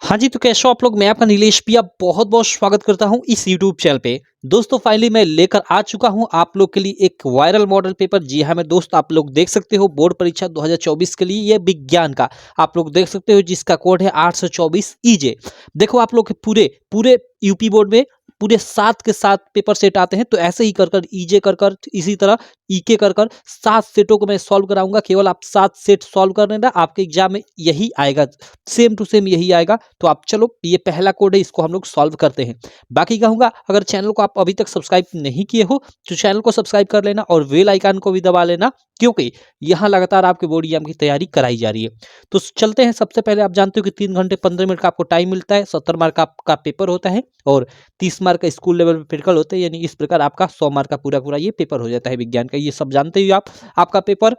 हाँ जी, तो कैसे हो आप लोग? मैं आपका नीलेश पिया बहुत-बहुत स्वागत करता हूँ इस यूट्यूब चैनल पे। दोस्तों फाइनली मैं लेकर आ चुका हूँ आप लोग के लिए एक वायरल मॉडल पेपर। जी हाँ, मैं दोस्त आप लोग देख सकते हो बोर्ड परीक्षा 2024 के लिए ये विज्ञान का आप लोग देख सकते हो जिसका कोड है 824 ईजे। देखो आप लोग के पूरे पूरे यूपी बोर्ड में पूरे 7 के 7 पेपर सेट आते हैं, तो ऐसे ही कर कर ईजे कर कर इसी तरह ईके कर कर 7 सेटों को मैं सॉल्व कराऊंगा। केवल आप 7 सेट सॉल्व कर लेना, आपके एग्जाम में यही आएगा, सेम टू सेम यही आएगा। तो आप चलो ये पहला कोड है, इसको हम लोग सॉल्व करते हैं। बाकी कहूंगा अगर चैनल को आप अभी तक सब्सक्राइब नहीं किए हो तो चैनल को सब्सक्राइब कर लेना और बेल आइकन को भी दबा लेना, क्योंकि यहाँ लगातार आपके बोर्ड एग्जाम की तैयारी कराई जा रही है। तो चलते हैं। सबसे पहले आप जानते हो कि 3 घंटे 15 मिनट का आपको टाइम मिलता है। 70 मार्क का आपका पेपर होता है और 30 मार्क का स्कूल लेवल पे प्रैक्टिकल होते हैं, यानी इस प्रकार आपका 100 मार्क का पूरा पूरा ये पेपर हो जाता है विज्ञान का। ये सब जानते ही हो आप। आपका पेपर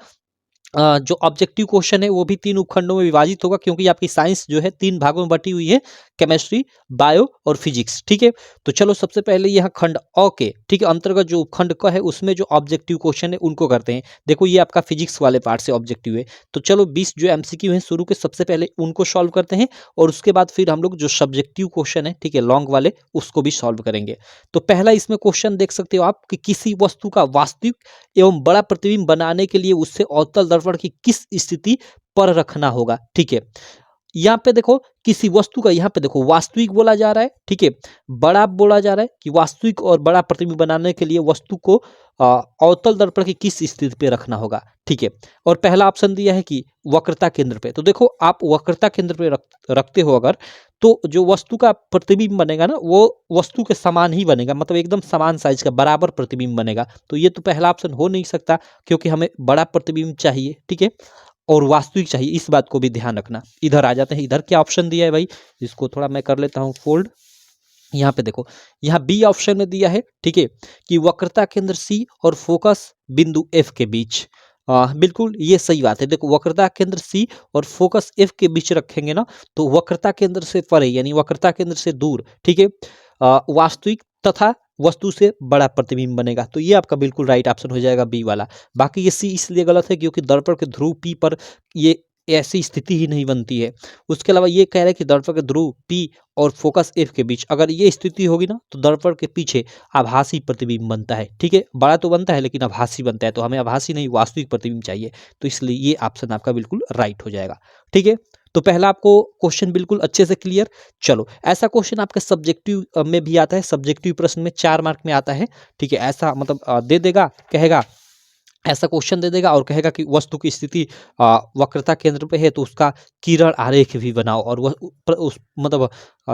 जो ऑब्जेक्टिव क्वेश्चन है वो भी 3 उपखंडों में विभाजित होगा, क्योंकि आपकी साइंस जो है 3 भागों में बटी हुई है, केमिस्ट्री, बायो और फिजिक्स। ठीक है, तो चलो सबसे पहले यहाँ खंड अ के ठीक है अंतर्गत जो उपखंड क है उसमें जो ऑब्जेक्टिव क्वेश्चन है उनको करते हैं। देखो ये आपका फिजिक्स वाले पार्ट से ऑब्जेक्टिव है, तो चलो 20 जो एमसीक्यू है शुरू के सबसे पहले उनको सॉल्व करते हैं और उसके बाद फिर हम लोग जो सब्जेक्टिव क्वेश्चन है ठीक है लॉन्ग वाले उसको भी सॉल्व करेंगे। तो पहला इसमें क्वेश्चन देख सकते हो आप कि किसी वस्तु का वास्तविक एवं बड़ा प्रतिबिंब बनाने के लिए उससे अवतल दर्पण की किस स्थिति पर रखना होगा। ठीक है, यहाँ पे देखो किसी वस्तु का, यहाँ पे देखो वास्तविक बोला जा रहा है, ठीक है, बड़ा बोला जा रहा है कि वास्तविक और बड़ा प्रतिबिंब बनाने के लिए वस्तु को अवतल दर्पण की किस स्थिति पे रखना होगा। ठीक है, और पहला ऑप्शन दिया है कि वक्रता केंद्र पे। तो देखो आप वक्रता केंद्र पे रखते हो अगर, तो जो वस्तु का प्रतिबिंब बनेगा ना वो वस्तु के समान ही बनेगा, मतलब एकदम समान साइज का बराबर प्रतिबिंब बनेगा। तो ये तो पहला ऑप्शन हो नहीं सकता, क्योंकि हमें बड़ा प्रतिबिंब चाहिए। ठीक है, और वास्तविक चाहिए, इस बात को भी ध्यान रखना। इधर आ जाते हैं, इधर क्या ऑप्शन दिया है भाई, इसको थोड़ा मैं कर लेता हूँ फोल्ड। यहाँ पे देखो, यहाँ बी ऑप्शन में दिया है ठीक है कि वक्रता केंद्र सी और फोकस बिंदु एफ के बीच। बिल्कुल ये सही बात है। देखो वक्रता केंद्र सी और फोकस एफ के बीच रखेंगे ना, तो वक्रता केंद्र से परे यानी वक्रता केंद्र से दूर ठीक है वास्तविक तथा वस्तु से बड़ा प्रतिबिंब बनेगा। तो ये आपका बिल्कुल राइट ऑप्शन हो जाएगा बी वाला। बाकी ये सी इसलिए गलत है क्योंकि दर्पण के ध्रुव पी पर ये ऐसी स्थिति ही नहीं बनती है। उसके अलावा ये कह रहे हैं कि दर्पण के ध्रुव पी और फोकस एफ के बीच अगर ये स्थिति होगी ना, तो दर्पण के पीछे आभासी प्रतिबिंब बनता है। ठीक है, बड़ा तो बनता है लेकिन आभासी बनता है, तो हमें आभासी नहीं वास्तविक प्रतिबिंब चाहिए। तो इसलिए ये ऑप्शन आपका बिल्कुल राइट हो जाएगा। ठीक है, तो पहला आपको क्वेश्चन बिल्कुल अच्छे से क्लियर। चलो ऐसा क्वेश्चन आपके सब्जेक्टिव में भी आता है, सब्जेक्टिव प्रश्न में 4 मार्क में आता है। ठीक है, ऐसा मतलब दे देगा, कहेगा ऐसा क्वेश्चन दे देगा और कहेगा कि वस्तु की स्थिति वक्रता केंद्र पे है, तो उसका किरण आरेख भी बनाओ और वह उस मतलब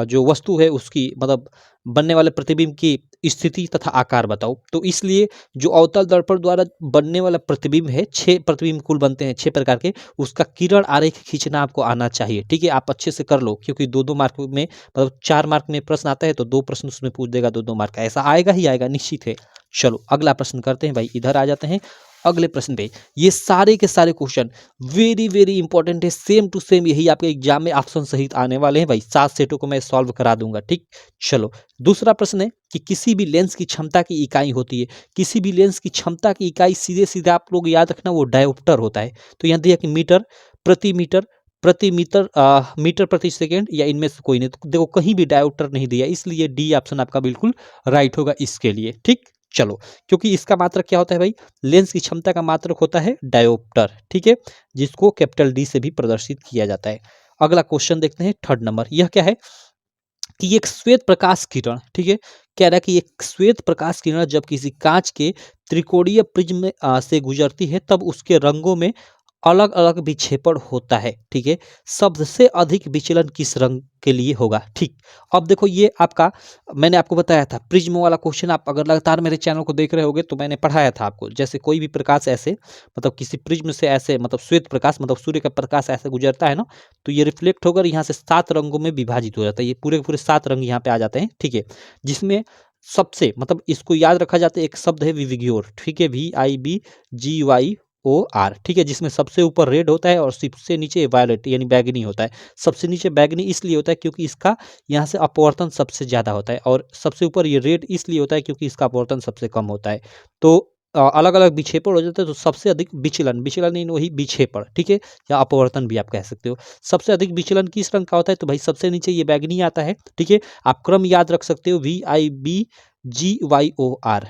जो वस्तु है उसकी मतलब बनने वाले प्रतिबिंब की स्थिति तथा आकार बताओ। तो इसलिए जो अवतल दर्पण द्वारा बनने वाला प्रतिबिंब है, 6 प्रतिबिंब कुल बनते हैं 6 प्रकार के, उसका किरण आरेख खींचना आपको आना चाहिए। ठीक है, आप अच्छे से कर लो, क्योंकि 2-2 मार्क में मतलब 4 मार्क में प्रश्न आता है तो 2 प्रश्न उसमें पूछ देगा 2-2 मार्क का, ऐसा आएगा ही आएगा निश्चित है। चलो अगला प्रश्न करते हैं भाई, इधर आ जाते हैं अगले प्रश्न पे। ये सारे के सारे क्वेश्चन वेरी वेरी इंपॉर्टेंट है, सेम टू सेम यही आपके एग्जाम में ऑप्शन सहित आने वाले हैं भाई। 7 सेटों को मैं सॉल्व करा दूंगा। ठीक, चलो दूसरा प्रश्न है कि किसी भी लेंस की क्षमता की इकाई होती है। किसी भी लेंस की क्षमता की इकाई सीधे सीधे आप लोग याद रखना वो डायोप्टर होता है। तो यहाँ दिया कि मीटर प्रति मीटर प्रति मीटर मीटर प्रति सेकेंड या इनमें से कोई नहीं। तो देखो कहीं भी डायोप्टर नहीं दिया, इसलिए डी ऑप्शन आपका बिल्कुल राइट होगा इसके लिए। ठीक, चलो क्योंकि इसका मात्रक क्या होता है भाई, लेंस की क्षमता का मात्रक होता है डायोप्टर। ठीक है, जिसको कैपिटल डी से भी प्रदर्शित किया जाता है। अगला क्वेश्चन देखते हैं 3rd नंबर। यह क्या है कि एक श्वेत प्रकाश किरण, ठीक है, कह रहा है कि एक श्वेत प्रकाश किरण जब किसी कांच के त्रिकोणीय प्रिज्म से गुजरती है तब उसके रंगों में अलग अलग विक्षेपण होता है। ठीक है, सबसे अधिक विचलन किस रंग के लिए होगा। ठीक, अब देखो ये आपका मैंने आपको बताया था प्रिज्म वाला क्वेश्चन, आप अगर लगातार मेरे चैनल को देख रहे होगे तो मैंने पढ़ाया था आपको। जैसे कोई भी प्रकाश ऐसे मतलब किसी प्रिज्म से ऐसे मतलब श्वेत प्रकाश मतलब सूर्य का प्रकाश ऐसे गुजरता है ना, तो ये रिफ्लेक्ट होकर यहाँ से 7 रंगों में विभाजित हो जाता है। ये पूरे के पूरे 7 रंग यहाँ पे आ जाते हैं। ठीक है, जिसमें सबसे मतलब इसको याद रखा जाता है, एक शब्द है विविग्योर। ठीक है, VIVGYOR। ठीक है, जिसमें सबसे ऊपर रेड होता है और सबसे नीचे वायलेट यानी बैगनी होता है। सबसे नीचे बैगनी इसलिए होता है क्योंकि इसका यहाँ से अपवर्तन सबसे ज्यादा होता है, और सबसे ऊपर ये रेड इसलिए होता है क्योंकि इसका अपवर्तन सबसे कम होता है। तो अलग अलग विक्षेपण हो जाते हैं तो सबसे अधिक विचलन, विचलन इन वही विक्षेपण, ठीक है, या अपवर्तन भी आप कह सकते हो। सबसे अधिक विचलन किस रंग का होता है? तो भाई सबसे नीचे ये बैगनी आता है, ठीक है। आप क्रम याद रख सकते हो, VIBGYOR,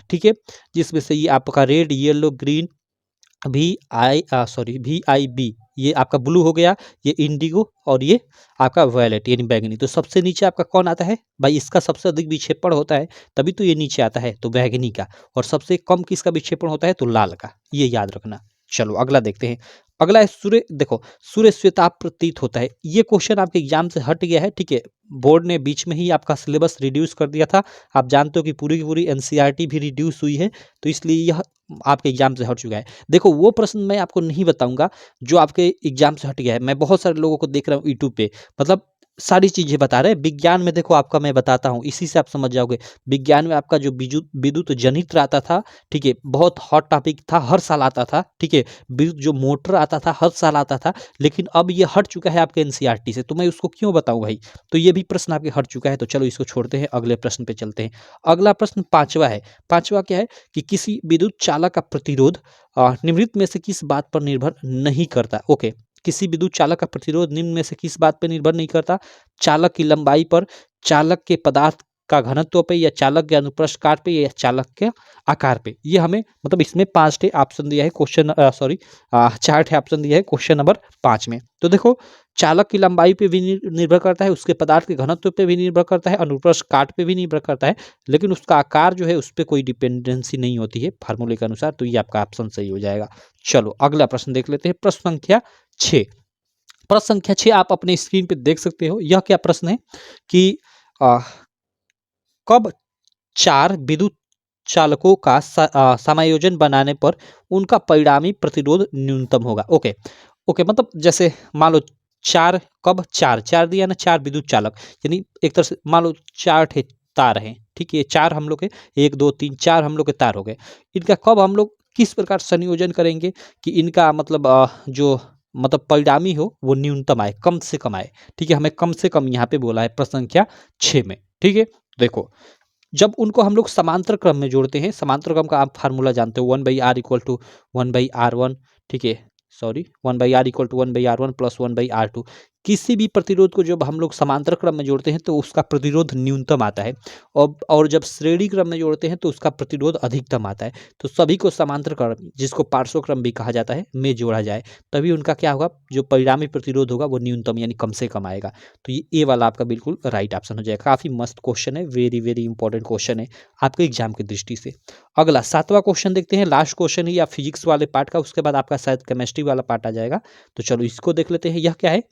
ठीक है, जिसमें से ये आपका रेड, येलो, ग्रीन, VIB ये आपका ब्लू हो गया, ये इंडिगो और ये आपका वायलेट यानी बैगनी। तो सबसे नीचे आपका कौन आता है भाई? इसका सबसे अधिक विक्षेपण होता है तभी तो ये नीचे आता है, तो बैगनी का। और सबसे कम किसका विक्षेपण होता है? तो लाल का, ये याद रखना। चलो अगला देखते हैं। अगला है सूर्य, देखो सूर्य श्वेताभ प्रतीत होता है। ये क्वेश्चन आपके एग्जाम से हट गया है, ठीक है। बोर्ड ने बीच में ही आपका सिलेबस रिड्यूस कर दिया था। आप जानते हो कि पूरी की पूरी एनसीईआरटी भी रिड्यूस हुई है, तो इसलिए यह आपके एग्जाम से हट चुका है। देखो वो प्रश्न मैं आपको नहीं बताऊंगा जो आपके एग्जाम से हट गया है। मैं बहुत सारे लोगों को देख रहा हूँ यूट्यूब पे, मतलब सारी चीजें बता रहे हैं। विज्ञान में देखो आपका मैं बताता हूँ, इसी से आप समझ जाओगे। विज्ञान में आपका जो विद्युत विद्युत जनित्र आता था, ठीक है, बहुत हॉट टॉपिक था, हर साल आता था, ठीक है। विद्युत जो मोटर आता था हर साल आता था, लेकिन अब ये हट चुका है आपके एनसीईआरटी से, तो मैं उसको क्यों बताऊं भाई? तो ये भी प्रश्न आपके हट चुका है। तो चलो इसको छोड़ते हैं, अगले प्रश्न पे चलते हैं। अगला प्रश्न पांचवा है। पांचवा क्या है कि किसी विद्युत चालक का प्रतिरोध निम्नलिखित में से किस बात पर निर्भर नहीं करता? ओके, किसी विद्युत चालक का प्रतिरोध निम्न में से किस बात पर निर्भर नहीं करता? चालक की लंबाई पर, चालक के पदार्थ का घनत्व पे, या चालक के अनुप्रस्थ काट पे, या चालक के आकार पे। ये हमें मतलब इसमें 5 टे ऑप्शन दिया है क्वेश्चन, सॉरी 4 टे ऑप्शन दिया है क्वेश्चन नंबर 5 में। तो देखो चालक की लंबाई पे भी निर्भर करता है, उसके पदार्थ के घनत्व पे भी निर्भर करता है, अनुप्रस्थ काट पे भी निर्भर करता है, लेकिन उसका आकार जो है उस पर कोई डिपेंडेंसी नहीं होती है फार्मूले के अनुसार। तो ये आपका ऑप्शन सही हो जाएगा। चलो अगला प्रश्न देख लेते हैं, प्रश्न संख्या 6। प्रश्न संख्या 6 आप अपने स्क्रीन पे देख सकते हो। यह क्या प्रश्न है कि आ, कब 4 विद्युत चालकों का समायोजन बनाने पर उनका परिणामी प्रतिरोध न्यूनतम होगा? ओके ओके, मतलब जैसे मान लो 4, कब 4 4 दिया ना, 4 विद्युत चालक, यानी एक तरह से मान लो 4 ठे तार हैं, ठीक है। 4 हम लोग के 1 2 3 4 हम लोग के तार हो गए। इनका कब हम लोग किस प्रकार संयोजन करेंगे कि इनका मतलब जो मतलब परिणामी हो वो न्यूनतम आए, कम से कम आए, ठीक है। हमें कम से कम यहाँ पे बोला है प्रश्न संख्या 6 में, ठीक है। देखो जब उनको हम लोग समांतर क्रम में जोड़ते हैं, समांतर क्रम का आप फार्मूला जानते हो, 1/r इक्वल टू 1/r1, ठीक है, sorry 1/r equal to 1/r1 plus 1/r2। किसी भी प्रतिरोध को जब हम लोग समांतर क्रम में जोड़ते हैं तो उसका प्रतिरोध न्यूनतम आता है, और जब श्रेणी क्रम में जोड़ते हैं तो उसका प्रतिरोध अधिकतम आता है। तो सभी को समांतर क्रम, जिसको पार्श्व क्रम भी कहा जाता है, में जोड़ा जाए, तभी उनका क्या होगा, जो परिणामी प्रतिरोध होगा वो न्यूनतम यानी कम से कम आएगा। तो ये ए वाला आपका बिल्कुल राइट ऑप्शन हो जाएगा। काफी मस्त क्वेश्चन है, वेरी वेरी इंपॉर्टेंट क्वेश्चन है आपके एग्जाम की दृष्टि से। अगला 7वां क्वेश्चन देखते हैं, लास्ट क्वेश्चन है या फिजिक्स वाले पार्ट का, उसके बाद आपका शायद केमिस्ट्री वाला पार्ट आ जाएगा। तो चलो इसको देख लेते हैं। यह क्या है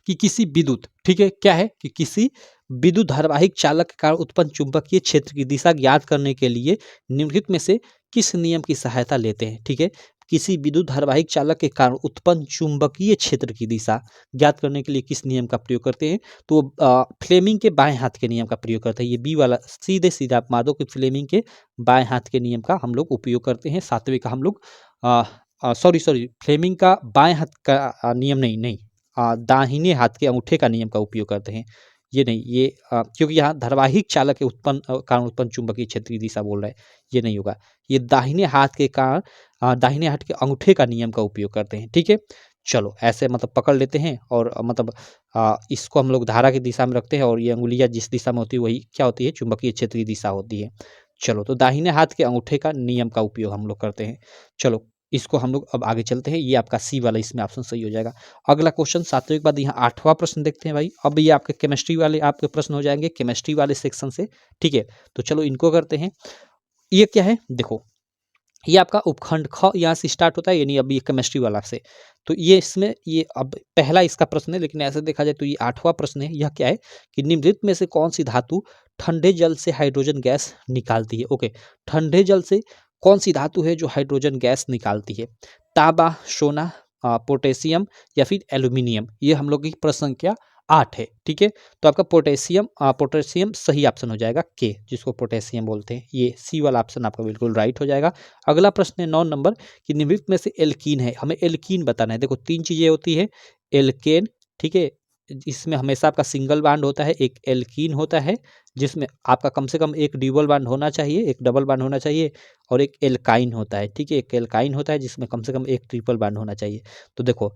कि किसी विद्युत, ठीक है, क्या है कि किसी विद्युत धारावाहिक चालक के कारण उत्पन्न चुंबकीय क्षेत्र की दिशा ज्ञात करने के लिए निम्नलिखित में से किस नियम की सहायता लेते हैं? ठीक है, किसी विद्युत धारावाहिक चालक के कारण उत्पन्न चुंबकीय क्षेत्र की दिशा ज्ञात करने के लिए किस नियम का प्रयोग करते हैं? तो फ्लेमिंग के बाएं हाथ के नियम का प्रयोग करते हैं। ये बी वाला सीधे सीधे आप मार दो कि फ्लेमिंग के बाएं हाथ के नियम का हम लोग उपयोग करते हैं। 7वें का हम लोग सॉरी सॉरी फ्लेमिंग का बाएं हाथ का नियम नहीं नहीं दाहिने हाथ के अंगूठे का नियम का उपयोग करते हैं। ये नहीं, ये क्योंकि यहाँ धारावाहिक चालक के कारण उत्पन्न चुंबकीय क्षेत्र की दिशा बोल रहा है, ये नहीं होगा। ये दाहिने हाथ के कारण दाहिने हाथ के अंगूठे का नियम का उपयोग करते हैं, ठीक है। चलो ऐसे मतलब पकड़ लेते हैं, और मतलब इसको हम लोग धारा की दिशा में रखते हैं, और ये अंगुलियां जिस दिशा में होती है वही क्या होती है, चुंबकीय क्षेत्र की दिशा होती है। चलो तो दाहिने हाथ के अंगूठे का नियम का उपयोग हम लोग करते हैं। चलो इसको हम लोग अब आगे चलते हैं। ये आपका सी वाला इसमें ऑप्शन सही हो जाएगा। अगला क्वेश्चन 7वें के बाद यहाँ 8वां प्रश्न देखते हैं भाई। अब ये आपके केमिस्ट्री वाले आपके प्रश्न हो जाएंगे केमिस्ट्री वाले सेक्शन से, ठीक है। तो चलो इनको करते हैं। ये क्या है, देखो ये आपका उपखंड ख यहाँ से स्टार्ट होता है, यानी अब ये केमिस्ट्री वाला से। तो ये इसमें ये अब पहला इसका प्रश्न है, लेकिन ऐसे देखा जाए तो ये 8वां प्रश्न है। यह क्या है कि निम्नलिखित में से कौन सी धातु ठंडे जल से हाइड्रोजन गैस निकालती है? ओके, ठंडे जल से कौन सी धातु है जो हाइड्रोजन गैस निकालती है? तांबा, सोना, पोटेशियम या फिर एल्यूमिनियम। ये हम लोग की प्रश्न संख्या 8 है, ठीक है। तो आपका पोटेशियम पोटेशियम सही ऑप्शन हो जाएगा, के जिसको पोटेशियम बोलते हैं। ये सी वाला ऑप्शन आपका बिल्कुल राइट हो जाएगा। अगला प्रश्न है 9 नंबर कि निम्नलिखित में से एल्कीन है, हमें एल्कीन बताना है। देखो 3 चीजें होती है, एल्केन, ठीक है, इसमें हमेशा आपका सिंगल बॉन्ड होता है, एक एल्कीन होता है जिसमें आपका कम से कम एक ड्यूबल बॉन्ड होना चाहिए, एक डबल बॉन्ड होना चाहिए, और एक एल्काइन होता है, ठीक है, एक एल्काइन होता है जिसमें कम से कम एक ट्रिपल बॉन्ड होना चाहिए। तो देखो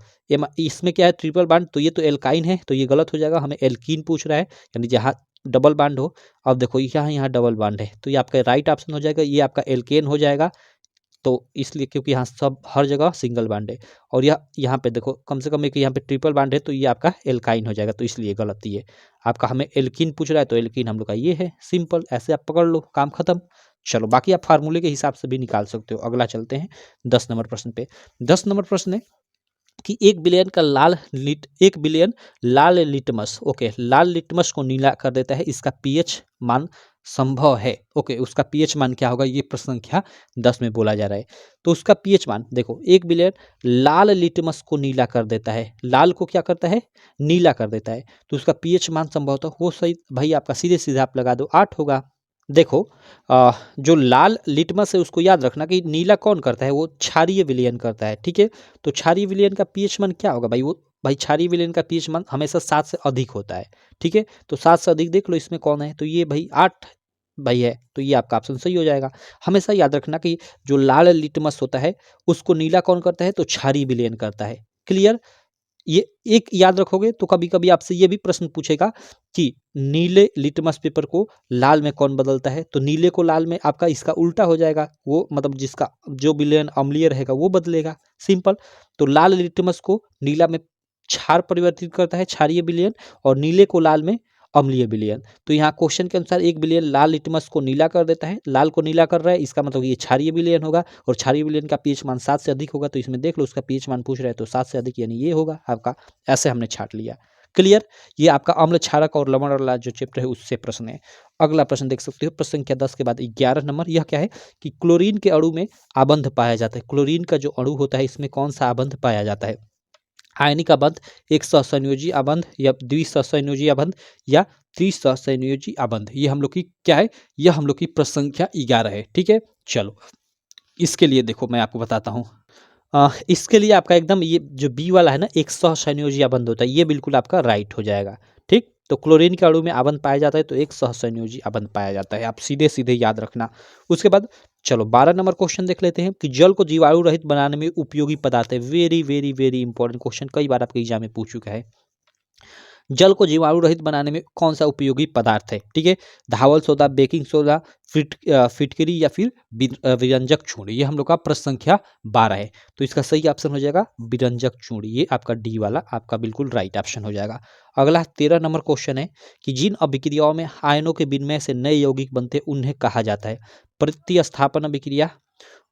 इसमें क्या है, ट्रिपल बॉन्ड, तो ये तो एल्काइन है, तो ये गलत हो जाएगा, हमें एल्कीन पूछ रहा है, यानी जहाँ डबल बॉन्ड हो। अब देखो यहाँ यहाँ डबल बॉन्ड है, तो ये आपका राइट ऑप्शन हो जाएगा, ये आपका एल्केन हो जाएगा। तो इसलिए क्योंकि यहाँ सब हर जगह सिंगल बॉन्ड है, और यह यहाँ पे देखो कम से कम एक यहाँ पे ट्रिपल बॉन्ड है, तो ये आपका एल्काइन हो जाएगा, तो इसलिए गलत ये आपका, हमें एल्कीन पूछ रहा है तो एल्कीन हम लोग का ये है। सिंपल, ऐसे आप पकड़ लो, काम खत्म। चलो बाकी आप फार्मूले के हिसाब से भी निकाल सकते हो। अगला चलते हैं 10 नंबर प्रश्न पे। 10 नंबर प्रश्न है कि 1 बिलियन का एक बिलियन लाल लिटमस, ओके, लाल लिटमस को नीला कर देता है, इसका पीएच मान संभव है। ओके, उसका पीएच मान क्या होगा, ये प्रश्न संख्या 10 में बोला जा रहा है। तो उसका पीएच मान देखो, 1 बिलियन लाल लिटमस को नीला कर देता है, लाल को क्या करता है, नीला कर देता है, तो उसका पीएच मान संभवतः हो सही भाई, आपका सीधे सीधे आप लगा दो 8 होगा। देखो जो लाल लिटमस है उसको याद रखना कि नीला कौन करता है, वो क्षारीय विलयन करता है, ठीक है। तो क्षारीय विलयन का पीएच मान क्या होगा भाई, वो भाई क्षारीय विलयन का पीएच मान हमेशा 7 से अधिक होता है, ठीक है। तो 7 से अधिक देख लो इसमें कौन है, तो ये भाई 8 भाई है, तो ये आपका ऑप्शन सही हो जाएगा। हमेशा याद रखना कि जो लाल लिटमस होता है उसको नीला कौन करता है, तो क्षारीय विलयन करता है। क्लियर, ये एक याद रखोगे तो कभी कभी आपसे ये भी प्रश्न पूछेगा कि नीले लिटमस पेपर को लाल में कौन बदलता है, तो नीले को लाल में आपका इसका उल्टा हो जाएगा, वो मतलब जिसका जो विलयन अम्लीय रहेगा वो बदलेगा। सिंपल, तो लाल लिटमस को नीला में क्षार परिवर्तित करता है, क्षारीय विलयन, और नीले को लाल में अम्लीय विलयन। तो यहाँ क्वेश्चन के अनुसार 1 बिलियन लाल लिटमस को नीला कर देता है, लाल को नीला कर रहा है, इसका मतलब ये क्षारीय विलयन होगा, और क्षारीय विलयन का पीएच मान 7 से अधिक होगा, तो इसमें देख लो उसका पीएच मान पूछ रहा है, तो 7 से अधिक यानी ये होगा आपका। ऐसे हमने छाट लिया। क्लियर, ये आपका अम्ल क्षारक और लवण वाला जो चैप्टर है उससे प्रश्न है। अगला प्रश्न देख सकते हो, प्रश्न संख्या 10 के बाद 11 नंबर, यह क्या है कि क्लोरीन के अणु में आबंध पाया जाता है। क्लोरीन का जो अणु होता है इसमें कौन सा आबंध पाया जाता है, आयनिक आबंध, एक सहसंयोजी आबंध, या द्विसहसंयोजी आबंध, या त्रिसहसंयोजी आबंध। ये हम लोग की क्या है, यह हम लोग की प्रश्न संख्या 11 है, ठीक है। चलो इसके लिए देखो मैं आपको बताता हूँ, इसके लिए आपका एकदम ये जो बी वाला है ना, एक सहसंयोजी आबंध होता है, ये बिल्कुल आपका राइट हो जाएगा, ठीक। तो क्लोरीन के अणु में आबंध पाया जाता है तो एक सहसंयोजी आबंध पाया जाता है, आप सीधे सीधे याद रखना। उसके बाद चलो 12 नंबर क्वेश्चन देख लेते हैं कि जल को जीवाणु रहित बनाने में उपयोगी पदार्थ है। Very very very important question, कई बार आपके एग्जाम में पूछ चुका है। जल को जीवाणु रहित बनाने में कौन सा उपयोगी पदार्थ है, ठीक है। धावल सोडा, बेकिंग सोडा, फिटकरी, या फिर विरंजक चूर्ण। ये हम लोग का प्रश्न संख्या 12 है, तो इसका सही ऑप्शन हो जाएगा विरंजक चूर्ण, ये आपका डी वाला आपका बिल्कुल राइट ऑप्शन हो जाएगा। अगला 13 नंबर क्वेश्चन है कि जिन अभिक्रियाओं में आयनों के विनिमय से नए यौगिक बनते हैं उन्हें कहा जाता है। प्रतिस्थापन अभिक्रिया,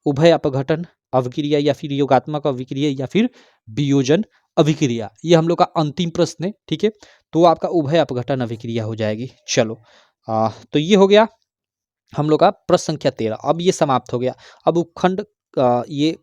उभय अपघटन अभिक्रिया, या फिर योगात्मक अभिक्रिया, या फिर वियोजन अभिक्रिया। ये हम लोग का अंतिम प्रश्न है, ठीक है। तो आपका उभय अपघटन अभिक्रिया हो जाएगी। चलो तो ये हो गया हम लोग का प्रश्न संख्या 13। अब ये समाप्त हो गया। अब उपखंड ये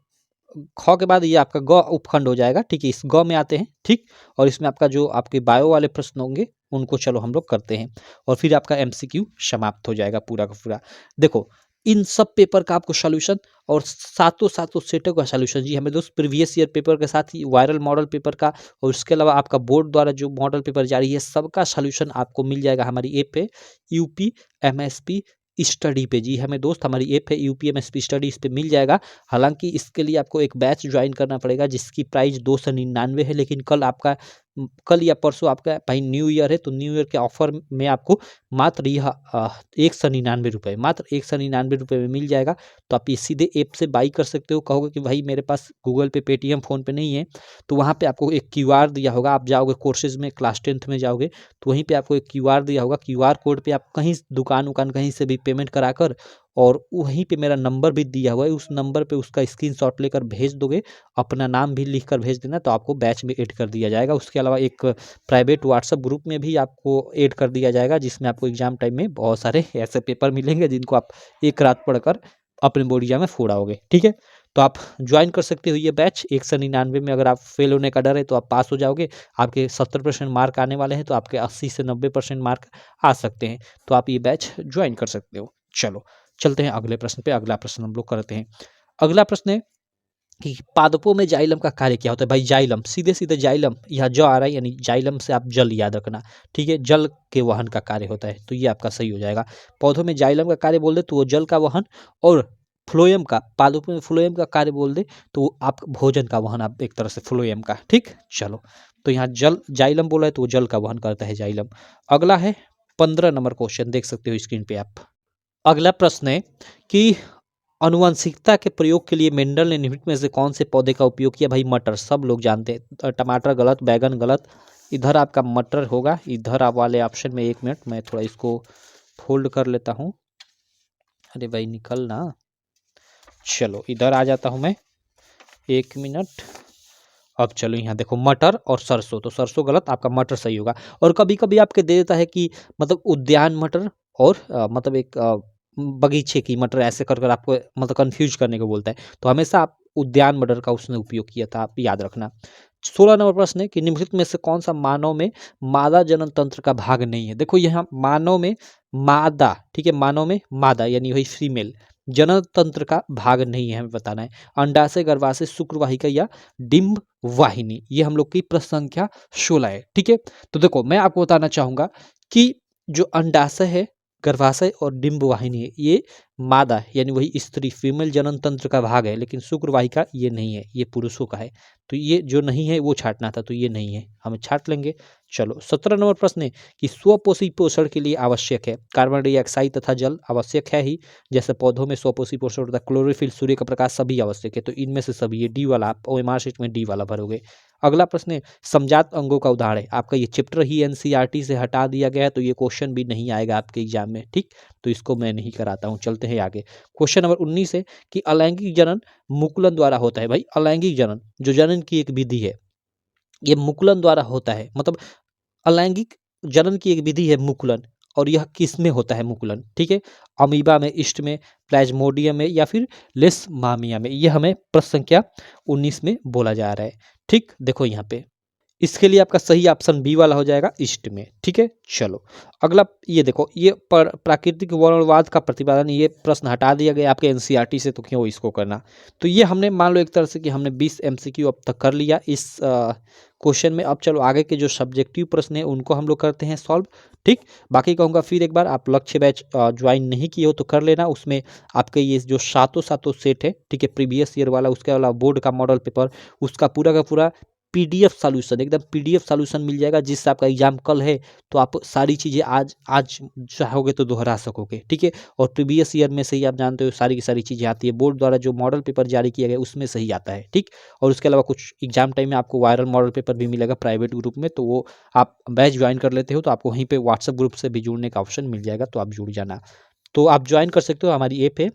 ख के बाद ये आपका ग उपखंड हो जाएगा, ठीक है। इस ग में आते हैं, ठीक। और इसमें आपका जो आपके बायो वाले प्रश्न होंगे उनको चलो हम लोग करते हैं, और फिर आपका एमसीक्यू समाप्त हो जाएगा पूरा का पूरा। देखो इन सब पेपर का आपको सॉल्यूशन और सातों सातों सेटों का सॉल्यूशन, जी हमें दोस्त प्रीवियस ईयर पेपर के साथ ही वायरल मॉडल पेपर का, और उसके अलावा आपका बोर्ड द्वारा जो मॉडल पेपर जारी है सबका सॉल्यूशन आपको मिल जाएगा हमारी ऐप पे, यूपी एमएसपी स्टडी पे। जी हमें दोस्त हमारी ऐप है यूपी एमएसपी स्टडी, इस पे मिल जाएगा। हालांकि इसके लिए आपको एक बैच ज्वाइन करना पड़ेगा जिसकी प्राइस 299 है, लेकिन कल या परसों आपका भाई न्यू ईयर है, तो न्यू ईयर के ऑफर में आपको मात्र यह 199 रुपये, मात्र 199 रुपये में मिल जाएगा। तो आप ये सीधे ऐप से बाई कर सकते हो। कहोगे कि भाई मेरे पास गूगल पे, पेटीएम, फ़ोन पे नहीं है, तो वहाँ पे आपको एक क्यूआर दिया होगा, आप जाओगे कोर्सेज में, क्लास 10th में जाओगे तो वहीं पे आपको एक क्यूआर दिया होगा, क्यूआर कोड पे आप कहीं दुकान उकान कहीं से भी पेमेंट कराकर, और वहीं पे मेरा नंबर भी दिया हुआ है, उस नंबर पे उसका स्क्रीनशॉट लेकर भेज दोगे, अपना नाम भी लिख कर भेज देना, तो आपको बैच में ऐड कर दिया जाएगा। उसके अलावा एक प्राइवेट व्हाट्सएप ग्रुप में भी आपको ऐड कर दिया जाएगा, जिसमें आपको एग्जाम टाइम में बहुत सारे ऐसे पेपर मिलेंगे जिनको आप एक रात पढ़कर अपने बोर्ड एग्जाम में फोड़ाओगे, ठीक है। तो आप ज्वाइन कर सकते हो ये बैच 199 में। अगर आप फेल होने का डर है तो आप पास हो जाओगे, आपके 70% मार्क आने वाले हैं, तो आपके 80 से 90% मार्क आ सकते हैं, तो आप ये बैच ज्वाइन कर सकते हो। चलो चलते हैं अगले प्रश्न पे। अगला प्रश्न हम लोग करते हैं। अगला प्रश्न है कि पादपों में जाइलम का कार्य क्या होता है। भाई जाइलम सीधे सीधे जाइलम यहाँ जो आ रहा है, यानी जाइलम से आप जल याद रखना, ठीक है, जल के वहन का कार्य होता है, तो ये आपका सही हो जाएगा। पौधों में जाइलम का कार्य बोल दे तो वो जल का वहन, और फ्लोएम का, पादपों में फ्लोएम का कार्य बोल दे तो वो आप भोजन का वहन, आप एक तरह से फ्लोएम का। ठीक, चलो, तो यहाँ जल जाइलम बोला है तो वो जल का वहन करता है जाइलम। अगला है 15 नंबर क्वेश्चन, देख सकते हो स्क्रीन पे आप। अगला प्रश्न है कि आनुवंशिकता के प्रयोग के लिए मेंडल ने निम्नलिखित में से कौन से पौधे का उपयोग किया। भाई मटर, सब लोग जानते हैं। टमाटर गलत, बैगन गलत, इधर आपका मटर होगा। इधर आप वाले ऑप्शन में, 1 मिनट मैं थोड़ा इसको फोल्ड कर लेता हूँ। अरे भाई निकल ना, चलो इधर आ जाता हूँ मैं, 1 मिनट। अब चलो यहाँ देखो, मटर और सरसों, तो सरसों गलत, आपका मटर सही होगा। और कभी कभी आपके दे देता है कि मतलब उद्यान मटर और मतलब एक बगीचे की मटर, ऐसे कर कर आपको मतलब कंफ्यूज करने को बोलता है, तो हमेशा आप उद्यान मटर का उसने उपयोग किया था, आप याद रखना। 16 नंबर प्रश्न है कि निम्नलिखित में से कौन सा मानव में मादा जनन तंत्र का भाग नहीं है। देखो यहाँ मानव में मादा, ठीक है, मानव में मादा यानी वही फीमेल जनन तंत्र का भाग नहीं है, हमें बताना है। अंडाशय, गर्भाशय, शुक्रवाहिका या डिंब वाहिनी, ये हम लोग की प्रश्न संख्या 16 है। ठीक है, तो देखो मैं आपको बताना चाहूंगा कि जो अंडाशय है, गर्भाशय और डिंब वाहिनी है, ये मादा है, यानी वही स्त्री फीमेल जनन तंत्र का भाग है, लेकिन शुक्रवाहिका ये नहीं है, ये पुरुषों का है। तो ये जो नहीं है वो छांटना था, तो ये नहीं है, हम छांट लेंगे। चलो 17 नंबर प्रश्न है कि स्वपोषी पोषण के लिए आवश्यक है। कार्बन डाइऑक्साइड तथा जल आवश्यक है ही, जैसे पौधों में स्वपोषी पोषण होता है, क्लोरोफिल, सूर्य का प्रकाश, सभी आवश्यक है, तो इनमें से सभी, ये डी वाला आप ओएमआर शीट में डी वाला भरोगे। अगला प्रश्न है समजात अंगों का उदाहरण है। आपका ये चैप्टर ही एनसीईआरटी से हटा दिया गया है, तो ये क्वेश्चन भी नहीं आएगा आपके एग्जाम में। ठीक, तो इसको मैं नहीं कराता हूँ। चलते हैं आगे। क्वेश्चन नंबर 19 है कि अलैंगिक जनन मुकुलन द्वारा होता है। भाई अलैंगिक जनन, जो जनन की एक विधि है, ये मुकुलन द्वारा होता है। मतलब अलैंगिक जनन की एक विधि है मुकुलन, और यह किस में होता है मुकुलन, ठीक है, अमीबा में, ईस्ट में, प्लाज्मोडियम में या फिर लेशमानिया में, ये हमें प्रश्न संख्या 19 में बोला जा रहा है। ठीक, देखो यहाँ पे इसके लिए आपका सही ऑप्शन बी वाला हो जाएगा, ईस्ट में। ठीक है, चलो अगला ये देखो, ये प्राकृतिक वर्णवाद का प्रतिपादन, ये प्रश्न हटा दिया गया आपके एनसीईआरटी से, तो क्यों इसको करना। तो ये हमने मान लो एक तरह से कि हमने 20 एमसीक्यू अब तक कर लिया इस क्वेश्चन में। अब चलो आगे के जो सब्जेक्टिव प्रश्न है उनको हम लोग करते हैं सॉल्व। ठीक, बाकी कहूँगा फिर एक बार, आप लक्ष्य बैच ज्वाइन नहीं किए हो तो कर लेना। उसमें आपके ये जो सातों सेट है, ठीक है, प्रीवियस ईयर वाला, उसके अलावा बोर्ड का मॉडल पेपर, उसका पूरा का पूरा पीडीएफ सॉल्यूशन, एकदम पीडीएफ सॉल्यूशन मिल जाएगा, जिससे आपका एग्जाम कल है तो आप सारी चीज़ें आज आज चाहोगे तो दोहरा सकोगे। ठीक है, और प्रीवियस ईयर में से ही आप जानते हो सारी की सारी चीज़ें आती है। बोर्ड द्वारा जो मॉडल पेपर जारी किया गया उसमें से ही आता है। ठीक, और उसके अलावा कुछ एग्जाम टाइम में आपको वायरल मॉडल पेपर भी मिलेगा प्राइवेट ग्रुप में, तो वो आप बैच ज्वाइन कर लेते हो तो आपको वहीं पर व्हाट्सएप ग्रुप से भी जुड़ने का ऑप्शन मिल जाएगा, तो आप जुड़ जाना। तो आप ज्वाइन कर सकते हो, हमारी ऐप है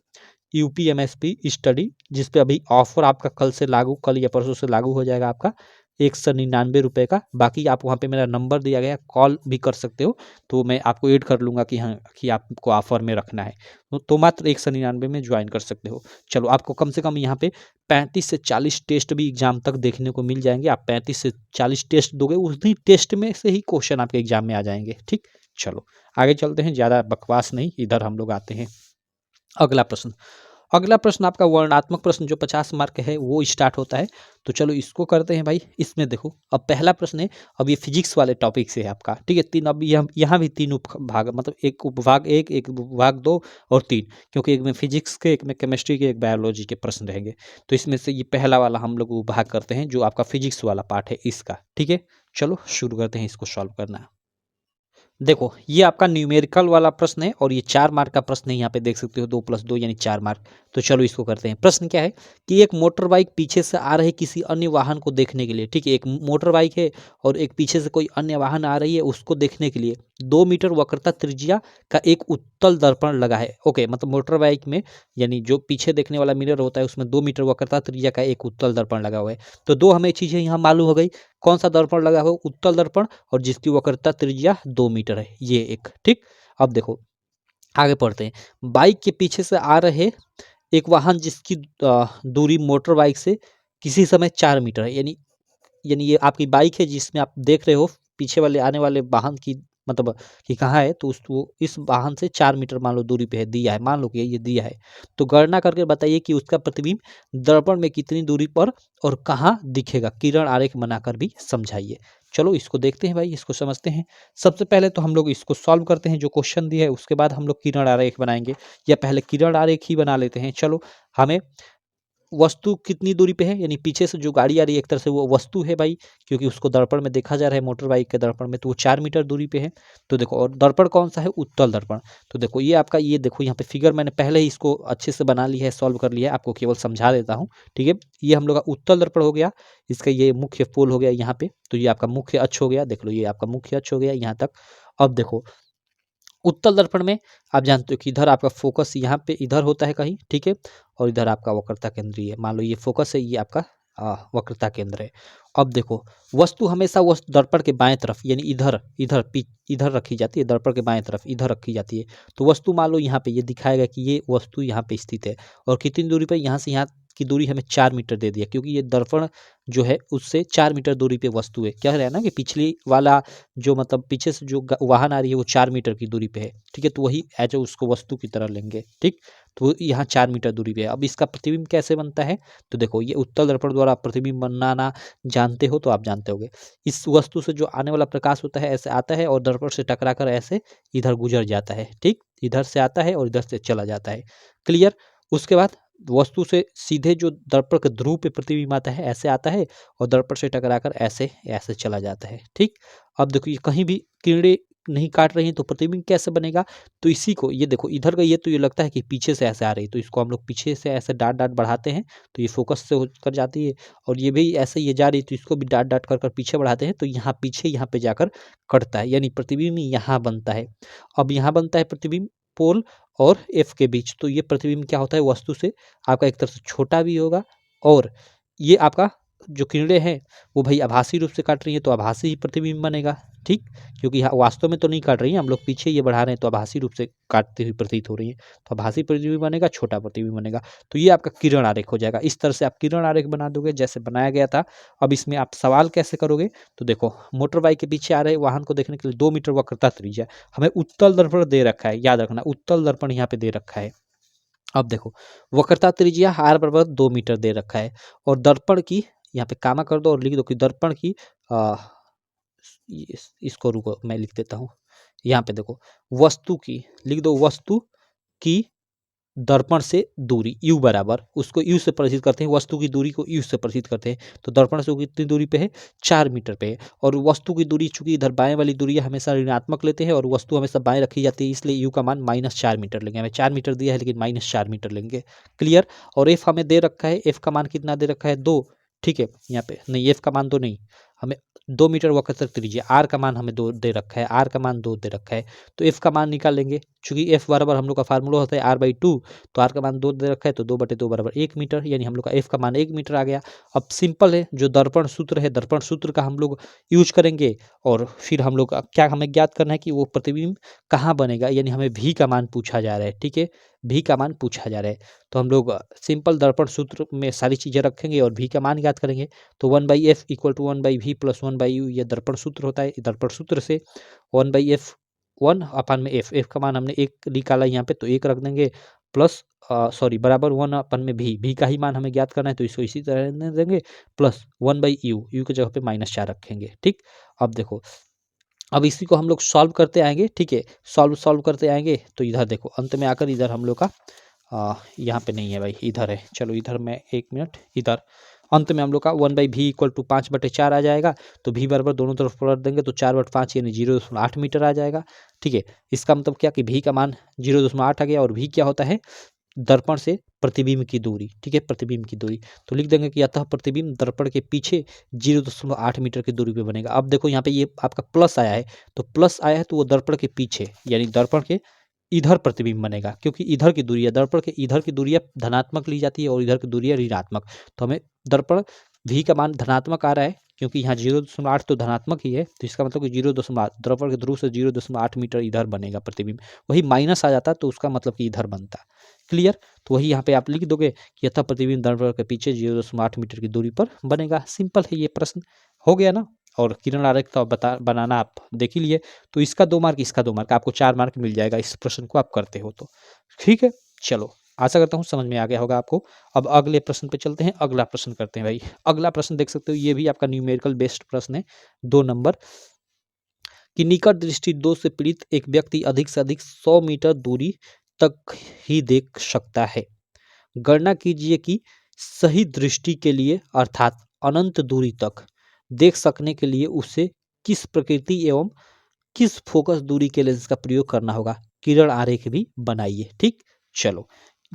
यूपीएमएसपी स्टडी, जिसपे अभी ऑफर आपका कल से लागू, कल या परसों से लागू हो जाएगा आपका 199 का। बाकी आप वहाँ पे मेरा नंबर दिया गया, कॉल भी कर सकते हो, तो मैं आपको ऐड कर लूँगा कि हाँ कि आपको ऑफर में रखना है, तो मात्र 199 में ज्वाइन कर सकते हो। चलो आपको कम से कम यहाँ पे 35 से 40 टेस्ट भी एग्जाम तक देखने को मिल जाएंगे। आप 35 से 40 टेस्ट दोगे, उसी टेस्ट में से ही क्वेश्चन आपके एग्जाम में आ जाएंगे। ठीक, चलो आगे चलते हैं, ज़्यादा बकवास नहीं, इधर हम लोग आते हैं। अगला प्रश्न, अगला प्रश्न आपका वर्णनात्मक प्रश्न जो 50 मार्क का है वो स्टार्ट होता है, तो चलो इसको करते हैं भाई। इसमें देखो अब पहला प्रश्न है, अब ये फिजिक्स वाले टॉपिक से है आपका, ठीक है। तीन, अब यहाँ भी 3 उपभाग, मतलब एक उपभाग 1, एक उपभाग 2 और 3, क्योंकि एक में फिजिक्स के, एक में केमिस्ट्री के, एक बायोलॉजी के प्रश्न रहेंगे। तो इसमें से ये पहला वाला हम लोग उपभाग करते हैं, जो आपका फिजिक्स वाला पार्ट है इसका। ठीक है, चलो शुरू करते हैं इसको सॉल्व करना। देखो ये आपका न्यूमेरिकल वाला प्रश्न है, और ये 4 मार्क का प्रश्न है। यहाँ पे देख सकते हो 2 + 2 यानी 4 मार्क। तो चलो इसको करते हैं। प्रश्न क्या है कि एक मोटर बाइक पीछे से आ रही किसी अन्य वाहन को देखने के लिए, ठीक है, एक मोटर बाइक है और एक पीछे से कोई अन्य वाहन आ रही है, उसको देखने के लिए 2 मीटर वक्रता त्रिज्या का एक उत्तल दर्पण लगा है। ओके, मतलब मोटर बाइक में, यानी जो पीछे देखने वाला मिरर होता है उसमें 2 मीटर वक्रता त्रिज्या का एक उत्तल दर्पण लगा हुआ है। तो 2 हमें चीजें यहाँ मालूम हो गई, कौन सा दर्पण लगा हुआ, उत्तल दर्पण, और जिसकी वक्रता त्रिज्या 2 मीटर है, ये एक। ठीक, अब देखो आगे पढ़ते हैं। बाइक के पीछे से आ रहे एक वाहन जिसकी दूरी मोटर बाइक से किसी समय 4 मीटर है, यानी ये आपकी बाइक है जिसमें आप देख रहे हो पीछे वाले आने वाले वाहन की मतलब कि कहाँ है, तो उस वो इस वाहन से 4 मीटर मान लो दूरी पे है, दिया है, मान लो कि ये दिया है, तो गणना करके बताइए कि उसका प्रतिबिंब दर्पण में कितनी दूरी पर और कहाँ दिखेगा, किरण आरेख बनाकर भी समझाइए। चलो इसको देखते हैं भाई, इसको समझते हैं। सबसे पहले तो हम लोग इसको सॉल्व करते हैं जो क्वेश्चन दिया है, उसके बाद हम लोग किरण आरेख बनाएंगे, या पहले किरण आरेख ही बना लेते हैं। चलो, हमें वस्तु कितनी दूरी पे है, यानी पीछे से जो गाड़ी आ रही है एक तरह से वो वस्तु है भाई, क्योंकि उसको दर्पण में देखा जा रहा है, मोटर बाइक के दर्पण में, तो वो 4 मीटर दूरी पे है। तो देखो, और दर्पण कौन सा है, उत्तल दर्पण। तो देखो ये आपका, ये देखो यहाँ पे फिगर मैंने पहले ही इसको अच्छे से बना लिया है, सॉल्व कर लिया है, आपको केवल समझा देता हूँ, ठीक है। ये हम लोग का उत्तल दर्पण हो गया, इसका ये मुख्य पोल हो गया यहाँ पे, तो ये आपका मुख्य अक्ष हो गया, देख लो ये आपका मुख्य अक्ष हो गया यहाँ तक। अब देखो, उत्तल दर्पण में आप जानते हो कि इधर आपका फोकस यहाँ पे इधर होता है कहीं, ठीक है, और इधर आपका वक्रता केंद्रीय है, मान लो ये फोकस है, ये आपका वक्रता केंद्र है। अब देखो, वस्तु हमेशा वस्तु दर्पण के बाएं तरफ, यानी इधर इधर इधर रखी जाती है, दर्पण के बाएं तरफ इधर रखी जाती है। तो वस्तु मान लो यहाँ पे ये दिखाएगा कि ये वस्तु यहाँ पे स्थित है, और कितनी दूरी पे, यहाँ से यहाँ की दूरी हमें 4 मीटर दे दिया, क्योंकि ये दर्पण जो है उससे 4 मीटर दूरी पे वस्तु है। क्या है ना कि पिछली वाला जो मतलब पीछे से जो वाहन आ रही है वो 4 मीटर की दूरी पे है, ठीक है, तो वही एज उसको वस्तु की तरह लेंगे, ठीक। तो यहाँ 4 मीटर दूरी पे है। अब इसका प्रतिबिंब कैसे बनता है, तो देखो ये उत्तल दर्पण द्वारा प्रतिबिंब बनाना जानते हो, तो आप जानते होगे, इस वस्तु से जो आने वाला प्रकाश होता है ऐसे आता है और दर्पण से टकरा कर ऐसे इधर गुजर जाता है, ठीक, इधर से आता है और इधर से चला जाता है, क्लियर। उसके बाद वस्तु से सीधे जो दर्पण के ध्रुव पे प्रतिबिंब आता है ऐसे आता है, और दर्पण से टकराकर ऐसे ऐसे चला जाता है, ठीक। अब देखो ये कहीं भी किरणें नहीं काट रही हैं, तो प्रतिबिंब कैसे बनेगा, तो इसी को ये देखो इधर का, ये तो ये लगता है कि पीछे से ऐसे आ रही है, तो इसको हम लोग पीछे से ऐसे डाट डाट बढ़ाते हैं, तो ये फोकस से होकर जाती है, और ये भी ऐसे ये जा रही है, तो इसको भी डाट डाट कर कर पीछे बढ़ाते हैं, तो यहाँ पीछे यहाँ पे जाकर कटता है, यानी प्रतिबिंब यहाँ बनता है। अब यहाँ बनता है प्रतिबिंब पोल और एफ के बीच, तो ये प्रतिबिंब क्या होता है, वस्तु से आपका एक तरफ से छोटा भी होगा, और ये आपका जो किरणें हैं वो भाई आभासी रूप से काट रही हैं, तो आभासी ही प्रतिबिंब बनेगा, ठीक, क्योंकि यहाँ वास्तव में तो नहीं काट रही हैं, हम लोग पीछे ये बढ़ा रहे हैं, तो आभासी रूप से काटती हुई प्रतीत हो रही है, तो आभासी प्रतिबिंब बनेगा, छोटा प्रतिबिंब बनेगा। तो ये आपका किरण आरेख हो जाएगा। इस तरह से आप किरण आरेख बना दोगे जैसे बनाया गया था। अब इसमें आप सवाल कैसे करोगे, तो देखो, मोटर बाइक के पीछे आ रहे वाहन को देखने के लिए 2 मीटर वक्रता त्रिज्या, हमें उत्तल दर्पण दे रखा है, याद रखना उत्तल दर्पण यहाँ पे दे रखा है। अब देखो, वक्रता त्रिज्या r बराबर 2 मीटर दे रखा है, और दर्पण की यहाँ पे कामा कर दो और लिख दो कि दर्पण की आ, इसको रुको मैं लिख देता हूँ, यहाँ पे देखो, वस्तु की लिख दो, वस्तु की दर्पण से दूरी u बराबर, उसको u से प्रदर्शित करते हैं, वस्तु की दूरी को u से प्रदर्शित करते हैं, तो दर्पण से वो कितनी दूरी पे है, 4 मीटर पे है, और वस्तु की दूरी चूंकि इधर बाएं वाली दूरी है हमेशा ऋणात्मक लेते हैं, और वस्तु हमेशा बाएं रखी जाती है, इसलिए u का मान -4 मीटर लेंगे, हमें 4 मीटर दिया है लेकिन -4 मीटर लेंगे, क्लियर। और f हमें दे रखा है, f का मान कितना दे रखा है, 2, ठीक है, यहाँ पे नहीं, f का मान 2 नहीं, हमें 2 मीटर वक्रता त्रिज्या, r का मान हमें 2 दे रखा है, r का मान 2 दे रखा है, तो f का मान निकाल लेंगे, चूंकि f बराबर हम लोग का फार्मूला होता है r/2, तो r का मान 2 दे रखा है, तो 2/2 बराबर 1 मीटर, यानी हम लोग का f का मान 1 मीटर आ गया। अब सिंपल है, जो दर्पण सूत्र है, दर्पण सूत्र का हम लोग यूज करेंगे, और फिर हम लोग क्या हमें ज्ञात करना है कि वो प्रतिबिंब कहाँ बनेगा, यानी हमें v का मान पूछा जा रहा है, ठीक है, v का मान पूछा जा रहा है, तो हम लोग सिंपल दर्पण सूत्र में सारी चीज़ें रखेंगे और v का मान ज्ञात करेंगे, तो 1/f = 1/v + 1/u, ये दर्पण सूत्र होता है। दर्पण सूत्र से 1/f 1/f का मान हमने 1 निकाला यहाँ पे, तो 1 रख देंगे, प्लस सॉरी बराबर 1/v का ही मान हमें ज्ञात करना है, तो इसको इसी तरह रहने देंगे, प्लस 1/u, u की जगह पे -4 रखेंगे, ठीक। अब देखो, अब इसी को हम लोग सॉल्व करते आएंगे, ठीक है, सॉल्व करते आएंगे, तो इधर देखो अंत में आकर इधर हम लोग का यहाँ पे नहीं है भाई, इधर है, चलो इधर मैं 1 मिनट, इधर अंत में हम लोग का 1/v = 5/4 आ जाएगा, तो v बराबर दोनों तरफ पलट देंगे, तो 4/5 यानी 0.8 मीटर आ जाएगा, ठीक है। इसका मतलब क्या कि v का मान 0.8 आ गया, और v क्या होता है, दर्पण से प्रतिबिंब की दूरी, ठीक है, प्रतिबिंब की दूरी, तो लिख देंगे कि अतः प्रतिबिंब दर्पण के पीछे 0.8 मीटर की दूरी पे बनेगा। अब देखो यहाँ पे ये आपका प्लस आया है, तो प्लस आया है तो वो दर्पण के पीछे, यानी दर्पण के इधर प्रतिबिंब बनेगा, क्योंकि इधर की दूरी है, दर्पण के इधर की दूरी धनात्मक ली जाती है और इधर की दूरी है ऋणात्मक, तो हमें दर्पण v का मान धनात्मक आ रहा है, क्योंकि यहाँ 0.8 तो धनात्मक ही है, तो इसका मतलब कि 0.8 दर्पण के ध्रुव से 0.8 मीटर इधर बनेगा प्रतिबिंब, वही माइनस आ जाता तो उसका मतलब कि इधर बनता, क्लियर। तो वही यहाँ पे आप लिख दोगे कि यथा प्रतिबिंब दर्पण के पीछे 0.8 मीटर की दूरी पर बनेगा। सिंपल है ये प्रश्न, हो गया ना। और किरण आरेख तो बनाना आप देख ही लिए, तो इसका 2 मार्क, इसका 2 मार्क, आपको 4 मार्क मिल जाएगा इस प्रश्न को आप करते हो तो। ठीक है, चलो आशा करता हूँ समझ में आ गया होगा आपको। अब अगले प्रश्न पे चलते हैं, अगला प्रश्न करते हैं भाई। अगला प्रश्न देख सकते हो, ये भी आपका न्यूमेरिकल बेस्ड प्रश्न है, 2 नंबर कि निकट दृष्टि दोष से पीड़ित एक व्यक्ति अधिक से अधिक 100 मीटर दूरी तक ही देख सकता है। गणना कीजिए कि सही दृष्टि के लिए अर्थात अनंत दूरी तक देख सकने के लिए उसे किस प्रकृति एवं किस फोकस दूरी के लेंस का प्रयोग करना होगा। किरण आरेख भी बनाइए। ठीक, चलो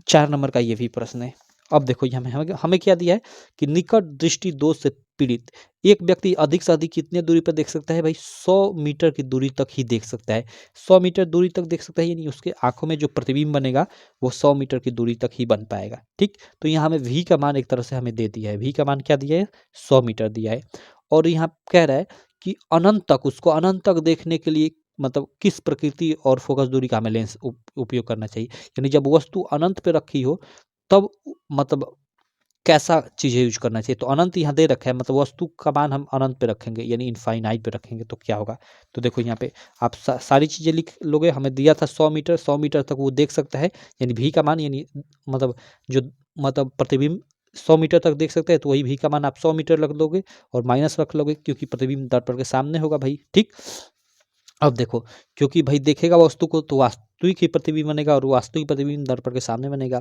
4 नंबर का ये भी प्रश्न है। अब देखो यहाँ में हमें क्या दिया है कि निकट दृष्टि दोष से पीड़ित एक व्यक्ति अधिक से अधिक कितने दूरी पर देख सकता है भाई, 100 मीटर की दूरी तक ही देख सकता है। 100 मीटर दूरी तक देख सकता है, यानी उसके आंखों में जो प्रतिबिंब बनेगा वो 100 मीटर की दूरी तक ही बन पाएगा। ठीक, तो यहाँ हमें v का मान एक तरह से हमें दे दिया है, v का मान क्या दिया है, 100 मीटर दिया है। और यहाँ कह रहा है कि अनंत तक, उसको अनंत तक देखने के लिए मतलब किस प्रकृति और फोकस दूरी का हमें लेंस उपयोग करना चाहिए, यानी जब वस्तु अनंत पे रखी हो तब मतलब कैसा चीज़ यूज करना चाहिए। तो अनंत यहाँ दे रखा है, मतलब वस्तु का मान हम अनंत पे रखेंगे यानी इनफाइनाइट पे रखेंगे तो क्या होगा। तो देखो यहाँ पे आप सारी चीज़ें लिख लोगे, हमें दिया था 100 मीटर, 100 मीटर तक वो देख सकता है, यानी भी का मान यानी मतलब जो मतलब प्रतिबिंब 100 मीटर तक देख सकते हैं, तो वही भी का मान आप 100 मीटर रख लोगे और माइनस रख लोगे क्योंकि प्रतिबिंब दर्पण के सामने होगा भाई। ठीक, अब देखो क्योंकि भाई देखेगा वस्तु को तो वास्तविक ही प्रतिबिंब बनेगा और वास्तविक प्रतिबिंब दर्पण के सामने बनेगा।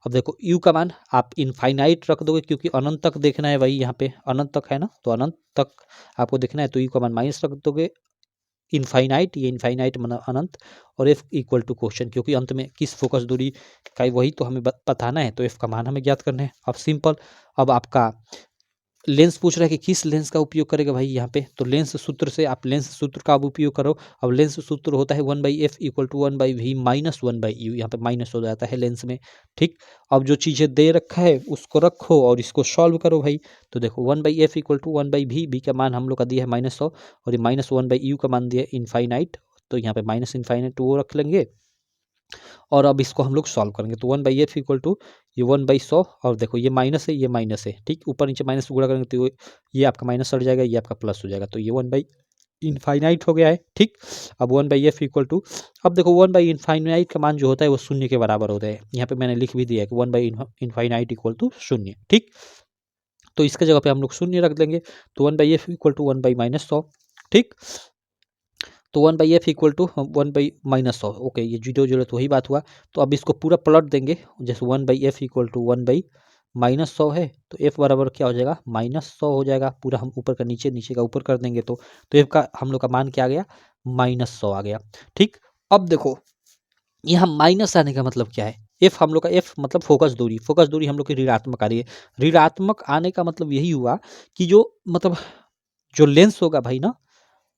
अब देखो u का मान आप इनफाइनाइट रख दोगे क्योंकि अनंत तक देखना है भाई, यहाँ पे अनंत तक है ना, तो अनंत तक आपको देखना है तो u का मान माइनस रख दोगे। इनफाइनाइट, ये इनफाइनाइट मतलब अनंत, और f इक्वल टू क्वेश्चन, क्योंकि अंत में किस फोकस दूरी का वही तो हमें बताना है, तो f का मान हमें ज्ञात करना है। अब सिंपल, अब आपका लेंस पूछ रहा है कि किस लेंस का उपयोग करेगा भाई यहाँ पे, तो लेंस सूत्र से आप लेंस सूत्र का अब उपयोग करो। अब लेंस सूत्र होता है 1/f equal to 1/v minus 1/u, यहाँ पे माइनस हो जाता है लेंस में। ठीक, अब जो चीज़ें दे रखा है उसको रखो और इसको सॉल्व करो भाई। तो देखो 1/f equal to 1/v, v का मान हम लोग का दिया है -100 और ये माइनस 1/u का मान दिया है इनफाइनाइट, तो यहाँ पे माइनस इनफाइनाइट वो रख लेंगे और अब इसको हम लोग सॉल्व करेंगे। तो 1/f इक्वल टू ये 1/100 और देखो ये माइनस है, ये माइनस है। ठीक, ऊपर नीचे माइनस गुणा करेंगे तो ये आपका माइनस हट जाएगा, ये आपका प्लस हो जाएगा, तो ये 1 बाई इनफाइनाइट हो गया है। ठीक, अब 1/f इक्वल टू, अब देखो 1/इनफाइनाइट का मान जो होता है वो शून्य के बराबर होता है। यहाँ पे मैंने लिख भी दिया है कि 1/इनफाइनाइट इक्वल टू शून्य। ठीक, तो इसके जगह पे हम लोग शून्य रख देंगे, तो 1/f इक्वल टू 1/-100। ठीक, तो 1/f इक्वल टू 1/-100। ओके, ये जीरो जीरो तो वही बात हुआ। तो अब इसको पूरा पलट देंगे, जैसे 1/f इक्वल टू 1/-100 है, तो f बराबर क्या हो जाएगा, -100 हो जाएगा। पूरा हम ऊपर का नीचे, नीचे का ऊपर कर देंगे तो f का हम लोग का मान क्या आ गया, -100 आ गया। ठीक, अब देखो यहाँ माइनस आने का मतलब क्या है, f हम लोग का f मतलब फोकस दूरी, फोकस दूरी हम लोग की ऋणात्मक आ रही है। ऋणात्मक आने का मतलब यही हुआ कि जो मतलब जो लेंस होगा भाई ना,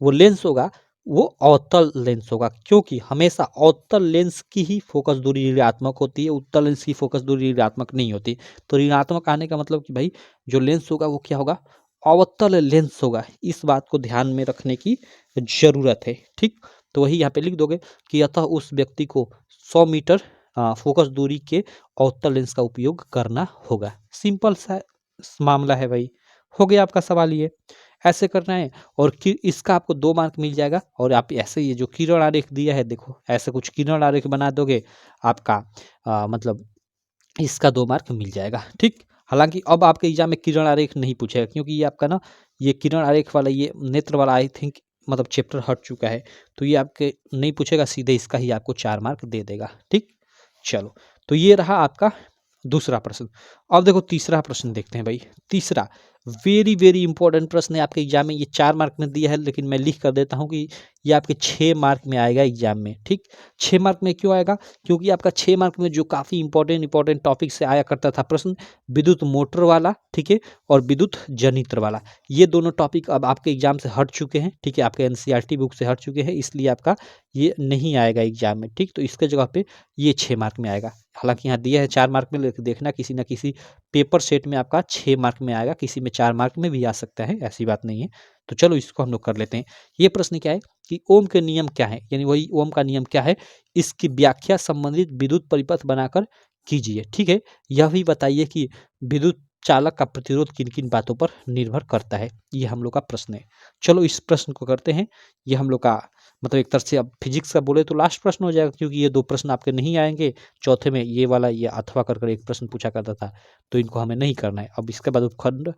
वो लेंस होगा वो अवतल लेंस होगा, क्योंकि हमेशा अवतल लेंस की ही फोकस दूरी ऋणात्मक होती है, उत्तल लेंस की फोकस दूरी ऋणात्मक नहीं होती। तो ऋणात्मक आने का मतलब कि भाई जो लेंस होगा वो क्या होगा, अवतल लेंस होगा। इस बात को ध्यान में रखने की जरूरत है। ठीक, तो वही यहाँ पे लिख दोगे कि अतः उस व्यक्ति को 100 मीटर फोकस दूरी के अवतल लेंस का उपयोग करना होगा। सिंपल सा मामला है भाई, हो गया आपका सवाल। ये ऐसे करना है और इसका आपको 2 मार्क मिल जाएगा। और आप ऐसे ये जो किरण आरेख दिया है, देखो ऐसे कुछ किरण आरेख बना दोगे आपका मतलब इसका 2 मार्क मिल जाएगा। ठीक, हालांकि अब आपके एग्जाम में किरण आरेख नहीं पूछेगा, क्योंकि ये आपका ना ये किरण आरेख वाला ये नेत्र वाला आई थिंक मतलब चैप्टर हट चुका है, तो ये आपके नहीं पूछेगा, सीधे इसका ही आपको 4 मार्क दे देगा। ठीक, चलो तो ये रहा आपका दूसरा प्रश्न। अब देखो तीसरा प्रश्न देखते हैं भाई। तीसरा वेरी वेरी इंपॉर्टेंट प्रश्न है आपके एग्जाम में, ये 4 मार्क में दिया है, लेकिन मैं लिख कर देता हूँ कि ये आपके 6 मार्क में आएगा एग्जाम में। ठीक, 6 मार्क में क्यों आएगा, क्योंकि आपका 6 मार्क में जो काफ़ी इंपॉर्टेंट टॉपिक से आया करता था प्रश्न, विद्युत मोटर वाला, ठीक है, और विद्युत जनित्र वाला, ये दोनों टॉपिक अब आपके एग्जाम से हट चुके हैं। ठीक है, आपके एनसीईआरटी बुक से हट चुके हैं, इसलिए आपका ये नहीं आएगा एग्जाम में। ठीक, तो इसके जगह पे ये 6 मार्क में आएगा। हालांकि यहाँ दिया है 4 मार्क में, लेकिन देखना किसी ना किसी पेपर सेट में आपका 6 मार्क में आएगा, किसी में 4 मार्क में भी आ सकता है, ऐसी बात नहीं है। तो चलो इसको हम लोग कर लेते हैं। ये प्रश्न क्या है कि ओम के नियम क्या है, यानी वही ओम का नियम क्या है, इसकी व्याख्या संबंधित विद्युत परिपथ बनाकर कीजिए। ठीक है, यह भी बताइए कि विद्युत चालक का प्रतिरोध किन किन बातों पर निर्भर करता है, ये हम लोग का प्रश्न है। चलो इस प्रश्न को करते हैं। ये हम लोग का मतलब एक तरह से अब फिजिक्स का बोले तो लास्ट प्रश्न हो जाएगा, क्योंकि ये 2 प्रश्न आपके नहीं आएंगे। चौथे में ये वाला ये अथवा कर एक प्रश्न पूछा करता था, तो इनको हमें नहीं करना है। अब इसके बाद उपखंड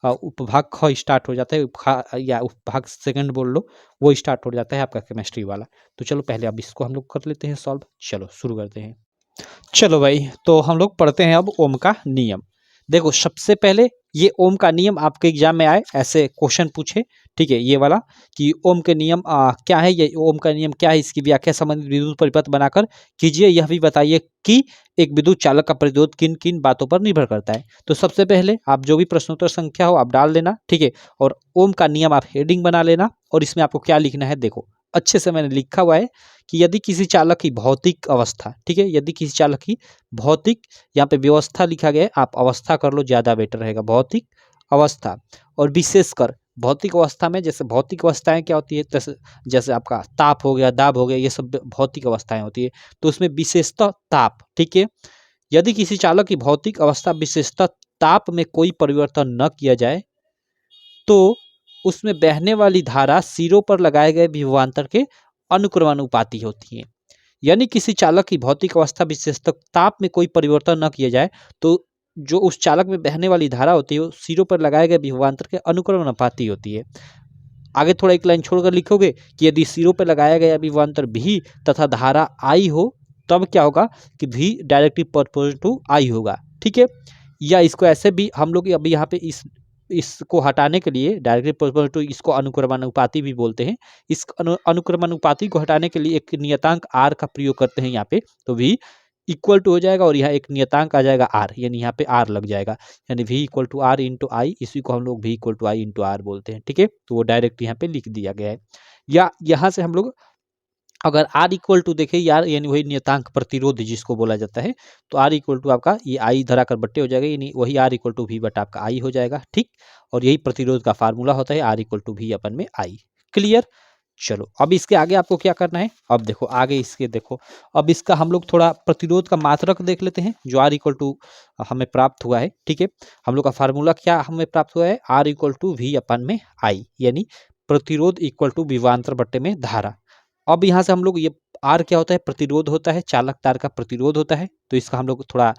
उपभाग ख स्टार्ट हो जाता है, या उपभाग सेकंड बोल लो, वो स्टार्ट हो जाता है आपका केमिस्ट्री वाला। तो चलो पहले अब इसको हम लोग कर लेते हैं सॉल्व। चलो शुरू करते हैं। चलो भाई, तो हम लोग पढ़ते हैं अब ओम का नियम। देखो सबसे पहले ये ओम का नियम आपके एग्जाम में आए ऐसे क्वेश्चन पूछे, ठीक है, ये वाला कि ओम के नियम क्या है, ये ओम का नियम क्या है, इसकी व्याख्या संबंधित विद्युत परिपथ बनाकर कीजिए। यह भी बताइए कि एक विद्युत चालक का प्रतिरोध किन किन बातों पर निर्भर करता है। तो सबसे पहले आप जो भी प्रश्नोत्तर संख्या हो आप डाल देना, ठीक है, और ओम का नियम आप हेडिंग बना लेना। और इसमें आपको क्या लिखना है, देखो अच्छे से मैंने लिखा हुआ है कि यदि किसी चालक की भौतिक अवस्था, ठीक है, यदि किसी चालक की भौतिक, यहाँ पे व्यवस्था लिखा गया है, आप अवस्था कर लो ज्यादा बेटर रहेगा, भौतिक अवस्था। और विशेषकर भौतिक अवस्था में, जैसे भौतिक अवस्थाएं क्या होती है, जैसे जैसे आपका ताप हो गया, दाब हो गया, ये सब भौतिक अवस्थाएं होती है। तो उसमें विशेषतः ताप, ठीक है, यदि किसी चालक की भौतिक अवस्था विशेषतः ताप में कोई परिवर्तन न किया जाए तो उसमें बहने वाली धारा सिरों पर लगाए गए विभवांतर के अनुक्रमानुपाती होती है। यानी किसी चालक की भौतिक अवस्था विशेषतः ताप में कोई परिवर्तन न किया जाए तो जो उस चालक में बहने वाली धारा होती है वो सिरों पर लगाए गए विभवांतर के अनुक्रमानुपाती होती है। आगे थोड़ा एक लाइन छोड़कर लिखोगे कि यदि सिरों पर लगाया गया विभवांतर भी तथा धारा आई हो, तब क्या होगा कि भी डायरेक्टली प्रोपोर्शनल टू आई होगा, ठीक है। या इसको ऐसे भी हम लोग अभी यहाँ पे इसको हटाने के लिए डायरेक्टली प्रोपोर्शनल टू, इसको अनुक्रमानुपाती भी बोलते हैं। इस अनुक्रमानुपाती को हटाने के लिए एक नियतांक आर का प्रयोग करते हैं यहाँ पे, तो भी इक्वल टू हो जाएगा और यहाँ एक नियतांक आ जाएगा आर, यानी यहाँ पे आर लग जाएगा, यानी v equal to R into I, इसी को हम लोग v equal to I into R बोलते हैं, ठीक है। तो वो डायरेक्ट यहाँ पे लिख दिया गया है। या यहाँ से हम लोग अगर आर इक्वल टू देखें यार, यानी वही नियतांक प्रतिरोध जिसको बोला जाता है, तो आर इक्वल टू आपका ये आई धरा कर बट्टे हो जाएगा, यानी वही आर इक्वल टू वी बटा आपका आई हो जाएगा, ठीक। और यही प्रतिरोध का फार्मूला होता है, आर इक्वल टू वी अपन में आई। क्लियर। चलो अब इसके आगे आपको क्या करना है, अब देखो आगे इसके देखो, अब इसका हम लोग थोड़ा प्रतिरोध का मात्रक देख लेते हैं जो आर इक्वल टू हमें प्राप्त हुआ है, ठीक है। हम लोग का फार्मूला क्या हमें प्राप्त हुआ है, आर इक्वल टू वी अपन में आई, यानी प्रतिरोध इक्वल टू विभवांतर बट्टे में धारा। अब यहाँ से हम लोग ये आर क्या होता है, प्रतिरोध होता है, चालक तार का प्रतिरोध होता है। तो इसका हम लोग थोड़ा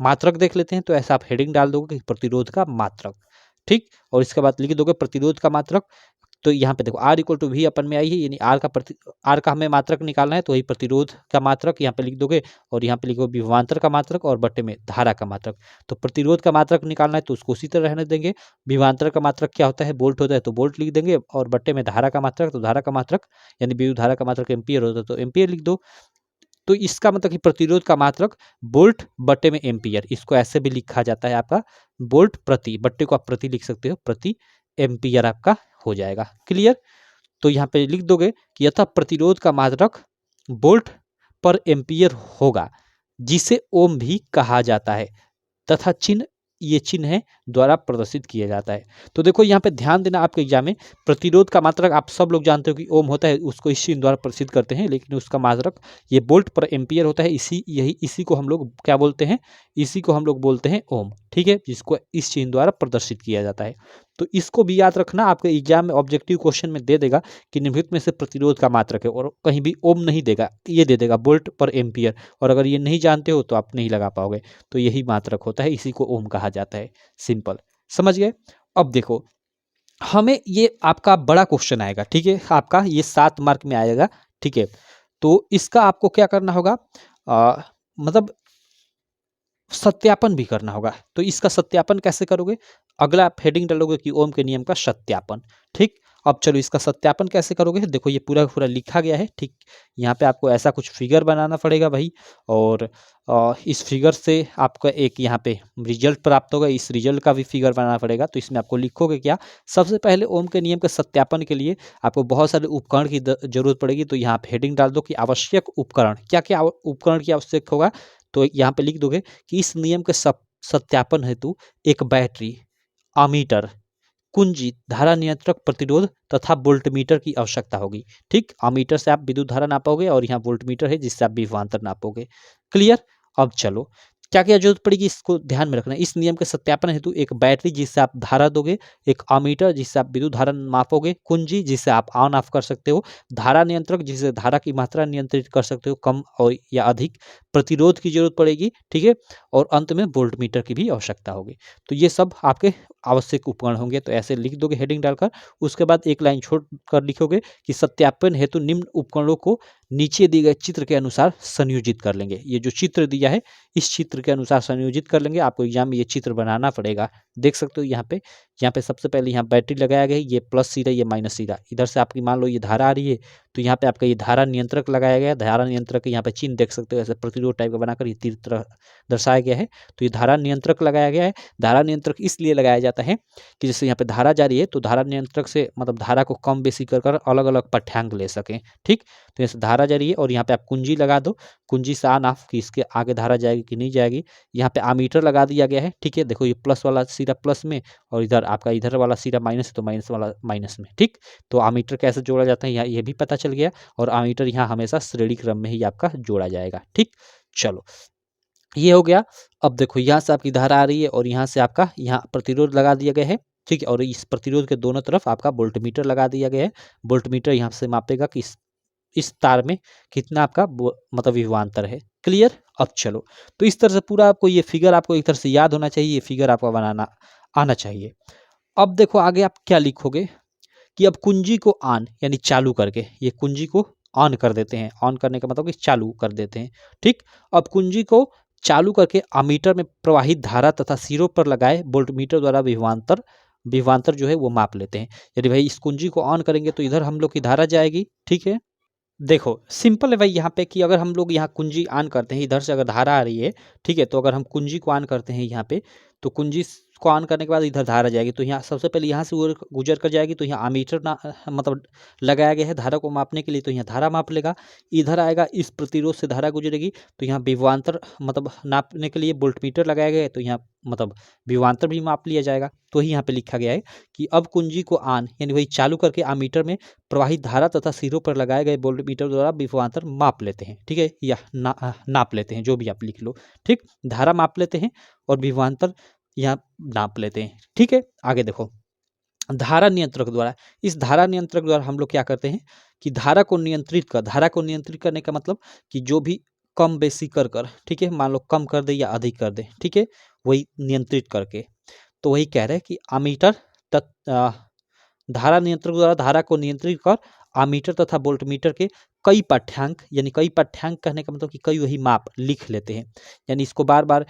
मात्रक देख लेते हैं। तो ऐसा आप हेडिंग डाल दोगे कि प्रतिरोध का मात्रक, ठीक। और इसके बाद लिख दोगे प्रतिरोध का मात्रक। तो यहाँ पे देखो आर इक्वल टू वी अपन में आई है, यानी आर का हमें मात्रक निकालना है, तो वही प्रतिरोध का मात्रक यहाँ पे लिख दोगे और यहाँ पे लिखो विभवांतर का मात्रक और बट्टे में धारा का मात्रक। तो प्रतिरोध का मात्रक निकालना है तो उसको उसी तरह रहने देंगे। विभवांतर का मात्रक क्या होता है, वोल्ट होता है, तो वोल्ट लिख देंगे, और बट्टे में धारा का मात्रक, तो धारा का मात्रक यानी विद्युत धारा का मात्रक एम्पियर होता है, तो एम्पियर लिख दो। तो इसका मतलब कि प्रतिरोध का मात्रक वोल्ट बट्टे में एम्पियर, इसको ऐसे भी लिखा जाता है आपका वोल्ट प्रति, बट्टे को आप प्रति लिख सकते हो, प्रति एम्पियर आपका हो जाएगा। क्लियर। तो यहाँ पे लिख दोगे कि यथा प्रतिरोध का मात्रक वोल्ट पर एम्पियर होगा, जिसे ओम भी कहा जाता है, तथा चिन्ह ये चिन्ह है द्वारा प्रदर्शित किया जाता है। तो देखो यहाँ पे ध्यान देना, आपके एग्जाम में प्रतिरोध का मात्रक आप सब लोग जानते हो कि ओम होता है, उसको इस चिन्ह द्वारा प्रदर्शित करते हैं, लेकिन उसका मात्रक ये वोल्ट पर एम्पियर होता है। इसी को हम लोग क्या बोलते हैं, इसी को हम लोग बोलते हैं ओम, ठीक है, जिसको इस चिन्ह द्वारा प्रदर्शित किया जाता है। तो इसको भी याद रखना, आपके एग्जाम में ऑब्जेक्टिव क्वेश्चन में दे देगा कि निम्नलिखित में से प्रतिरोध का मात्रक है, और कहीं भी ओम नहीं देगा, ये दे देगा वोल्ट पर एम्पियर, और अगर ये नहीं जानते हो तो आप नहीं लगा पाओगे। तो यही मात्रक होता है, इसी को ओम कहा जाता है। सिंपल, समझ गए। अब देखो हमें ये आपका बड़ा क्वेश्चन आएगा, ठीक है, आपका ये 7 मार्क में आएगा, ठीक है। तो इसका आपको क्या करना होगा, मतलब सत्यापन भी करना होगा। तो इसका सत्यापन कैसे करोगे, अगला आप हेडिंग डालोगे कि ओम के नियम का सत्यापन, ठीक। अब चलो इसका सत्यापन कैसे करोगे, देखो ये पूरा पूरा लिखा गया है, ठीक। यहाँ पे आपको ऐसा कुछ फिगर बनाना पड़ेगा भाई, और इस फिगर से आपका एक यहाँ पे रिजल्ट प्राप्त होगा, इस रिजल्ट का भी फिगर बनाना पड़ेगा। तो इसमें आपको लिखोगे क्या, सबसे पहले ओम के नियम के सत्यापन के लिए आपको बहुत सारे उपकरण की जरूरत पड़ेगी। तो यहाँ पे हेडिंग डाल दो कि आवश्यक उपकरण, क्या क्या उपकरण की आवश्यक होगा। तो यहाँ पे लिख दोगे कि इस नियम के सत्यापन हेतु एक बैटरी, अमीटर, कुंजी, धारा नियंत्रक, प्रतिरोध तथा वोल्टमीटर की आवश्यकता होगी, ठीक। अमीटर से आप विद्युत धारा नापोगे और यहाँ वोल्टमीटर है जिससे आप विभवांतर नापोगे। क्लियर। अब चलो क्या क्या जरूरत पड़ेगी इसको ध्यान में रखना है। इस नियम के सत्यापन हेतु एक बैटरी जिससे आप धारा दोगे, एक अमीटर जिससे आप विद्युत धारा मापोगे, कुंजी जिससे आप ऑन ऑफ कर सकते हो, धारा नियंत्रक जिससे धारा की मात्रा नियंत्रित कर सकते हो, कम और या अधिक, प्रतिरोध की जरूरत पड़ेगी, ठीक है, और अंत में वोल्ट मीटर की भी आवश्यकता होगी। तो ये सब आपके आवश्यक उपकरण होंगे। तो ऐसे लिख दोगे हेडिंग डालकर, उसके बाद एक लाइन छोड़ कर लिखोगे कि सत्यापन हेतु निम्न उपकरणों को नीचे दिए गए चित्र के अनुसार संयोजित कर लेंगे। ये जो चित्र दिया है इस चित्र के अनुसार संयोजित कर लेंगे। आपको एग्जाम में ये चित्र बनाना पड़ेगा। देख सकते हो यहाँ पे सबसे पहले यहाँ बैटरी लगाया गया है, ये प्लस सिरा ये माइनस सिरा, इधर से आपकी मान लो ये धारा आ रही है तो यहाँ पे आपका ये धारा नियंत्रक लगाया गया है। धारा नियंत्रक के यहाँ पे चिन्ह देख सकते हो, ऐसे प्रतिरोध टाइप का बनाकर ये तीर तरह दर्शाया गया है। तो ये धारा नियंत्रक लगाया गया है। धारा नियंत्रक इसलिए लगाया जाता है कि जैसे यहाँ पे धारा जा रही है तो धारा नियंत्रक से मतलब धारा को कम बेसी कर अलग अलग पाठ्यांक ले सकें, ठीक। तो जैसे धारा जा रही है और यहाँ पे आप कुंजी लगा दो, कुंजी से ऑन ऑफ कि इसके आगे धारा जाएगी कि नहीं जाएगी। यहाँ पे अमीटर लगा दिया गया है, ठीक है। देखो ये प्लस वाला सिरा प्लस में और इधर आपका इधर वाला सिरा माइनस है तो माइनस वाला माइनस में, ठीक। तो अमीटर कैसे जोड़ा जाता है यहाँ ये भी पता चल गया। और अमीटर यहाँ हमेशा श्रेणी क्रम में ही आपका जोड़ा जाएगा, ठीक। चलो ये हो गया। अब देखो यहाँ से आपकी धारा आ रही है और यहाँ से आपका यहाँ प्रतिरोध लगा दिया गया है, ठीक है। और इस प्रतिरोध के दोनों तरफ आपका वोल्टमीटर लगा दिया गया है। वोल्टमीटर यहाँ से मापेगा कि इस तार में कितना आपका मतलब विभवांतर है। क्लियर। अब चलो तो इस तरह से पूरा आपको ये फिगर आपको एक तरह से याद होना चाहिए, ये फिगर आपको बनाना आना चाहिए। अब देखो आगे आप क्या लिखोगे कि अब कुंजी को ऑन यानी चालू करके, ये कुंजी को ऑन कर देते हैं। ऑन करने का मतलब कि चालू कर देते हैं, ठीक। अब कुंजी को चालू करके अमीटर में प्रवाहित धारा तथा सिरों पर लगाए वोल्टमीटर द्वारा विभवांतर जो है वो माप लेते हैं। यदि भाई इस कुंजी को ऑन करेंगे तो इधर हम लोग की धारा जाएगी, ठीक है। देखो सिंपल है भाई यहाँ पे कि अगर हम लोग यहाँ कुंजी ऑन करते हैं, इधर से अगर धारा आ रही है, ठीक है, तो अगर हम कुंजी को ऑन करते हैं यहाँ पे तो कुंजी को ऑन करने के बाद इधर धारा जाएगी तो यहाँ सबसे पहले यहाँ से गुजर कर जाएगी। तो यहाँ अमीटर ना मतलब लगाया गया है धारा को मापने के लिए, तो यहाँ धारा माप लेगा। इधर आएगा, इस प्रतिरोध से धारा गुजरेगी तो यहाँ विभवांतर मतलब नापने के लिए वोल्टमीटर लगाया गया है तो यहाँ मतलब विभवांतर भी माप लिया जाएगा। तो ही यहाँ पे लिखा गया है कि अब कुंजी को ऑन यानी वही चालू करके अमीटर में प्रवाहित धारा तथा सिरों पर लगाए गए वोल्टमीटर द्वारा विभवांतर माप लेते हैं, ठीक है, या नाप लेते हैं, जो भी आप लिख लो, ठीक। धारा माप लेते हैं और विभवांतर यहाँ नाप लेते हैं, ठीक है। आगे देखो धारा नियंत्रक द्वारा, इस धारा नियंत्रक द्वारा हम लोग क्या करते हैं कि धारा को नियंत्रित करने का मतलब कि जो भी कम बेसी कर, ठीक है, मान लो कम कर दे या अधिक कर दे, ठीक है, वही नियंत्रित करके। तो वही कह रहे हैं कि अमीटर धारा नियंत्रक द्वारा धारा को नियंत्रित कर अमीटर तथा वोल्टमीटर के कई पाठ्यांक, यानी कई पाठ्यांक कहने का मतलब कि कई वही माप लिख लेते हैं। यानी इसको बार बार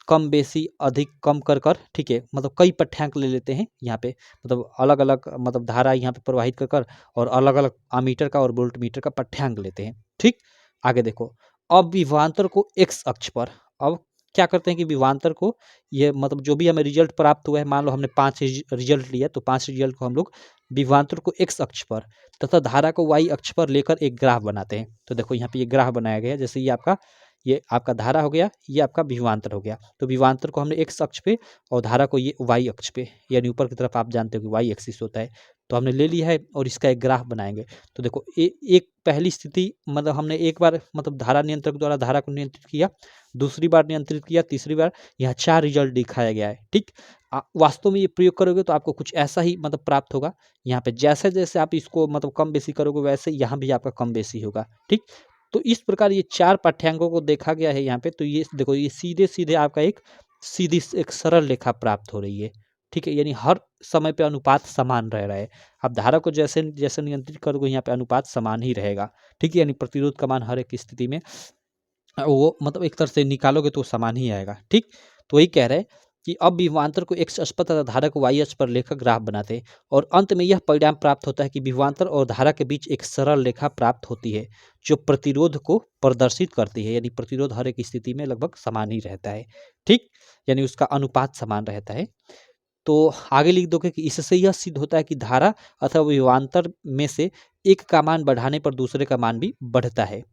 कम बेसी अधिक कम कर, ठीक है, मतलब कई पाठ्यांक ले लेते हैं यहाँ पे, मतलब अलग अलग मतलब धारा यहाँ पे प्रवाहित कर और अलग अलग अमीटर का और वोल्टमीटर का पाठ्यांक लेते हैं, ठीक। आगे देखो अब विभवांतर को एक्स अक्ष पर, अब क्या करते हैं कि विभवांतर को ये मतलब जो भी हमें रिजल्ट प्राप्त हुआ है, मान लो हमने 5 रिजल्ट लिया तो 5 रिजल्ट को हम लोग विभवांतर को एक्स अक्ष पर तथा धारा को वाई अक्ष पर लेकर एक ग्राफ बनाते हैं। तो देखो यहाँ पे ये ग्राफ बनाया गया है, जैसे ये आपका धारा हो गया, ये आपका विभवांतर हो गया। तो विभवांतर को हमने एक्स अक्ष पे और धारा को ये वाई अक्ष पे, यानी ऊपर की तरफ आप जानते हो कि वाई एक्सिस होता है, तो हमने ले लिया है और इसका एक ग्राफ बनाएंगे। तो देखो एक पहली स्थिति मतलब हमने एक बार मतलब धारा नियंत्रक द्वारा धारा को नियंत्रित किया, दूसरी बार नियंत्रित किया, तीसरी बार, यहाँ 4 रिजल्ट दिखाया गया है, ठीक। वास्तव में ये प्रयोग करोगे तो आपको कुछ ऐसा ही मतलब प्राप्त होगा। यहाँ पे जैसे जैसे आप इसको मतलब कम बेसी करोगे वैसे यहाँ भी आपका कम बेसी होगा, ठीक। तो इस प्रकार ये 4 पाठ्यांकों को देखा गया है यहाँ पे। तो ये देखो ये सीधे सीधे आपका एक सरल रेखा प्राप्त हो रही है, ठीक है, यानी हर समय पे अनुपात समान रह रहा है। आप धारा को जैसे जैसे नियंत्रित करोगे यहाँ पे अनुपात समान ही रहेगा, ठीक है, यानी प्रतिरोध का मान हर एक स्थिति में वो मतलब एक तरह से निकालोगे तो समान ही आएगा, ठीक। तो वही कह रहे हैं कि अब विभवांतर को एक्स अक्ष पर तथा धारा को वाई अक्ष पर लेकर ग्राफ बनाते हैं और अंत में यह परिणाम प्राप्त होता है कि विभवांतर और धारा के बीच एक सरल रेखा प्राप्त होती है जो प्रतिरोध को प्रदर्शित करती है। यानी प्रतिरोध हर एक स्थिति में लगभग समान ही रहता है, ठीक, यानी उसका अनुपात समान रहता है। तो आगे लिख दोगे कि इससे यह सिद्ध होता है कि धारा अथवा विभवांतर में से एक का मान बढ़ाने पर दूसरे का मान भी बढ़ता है,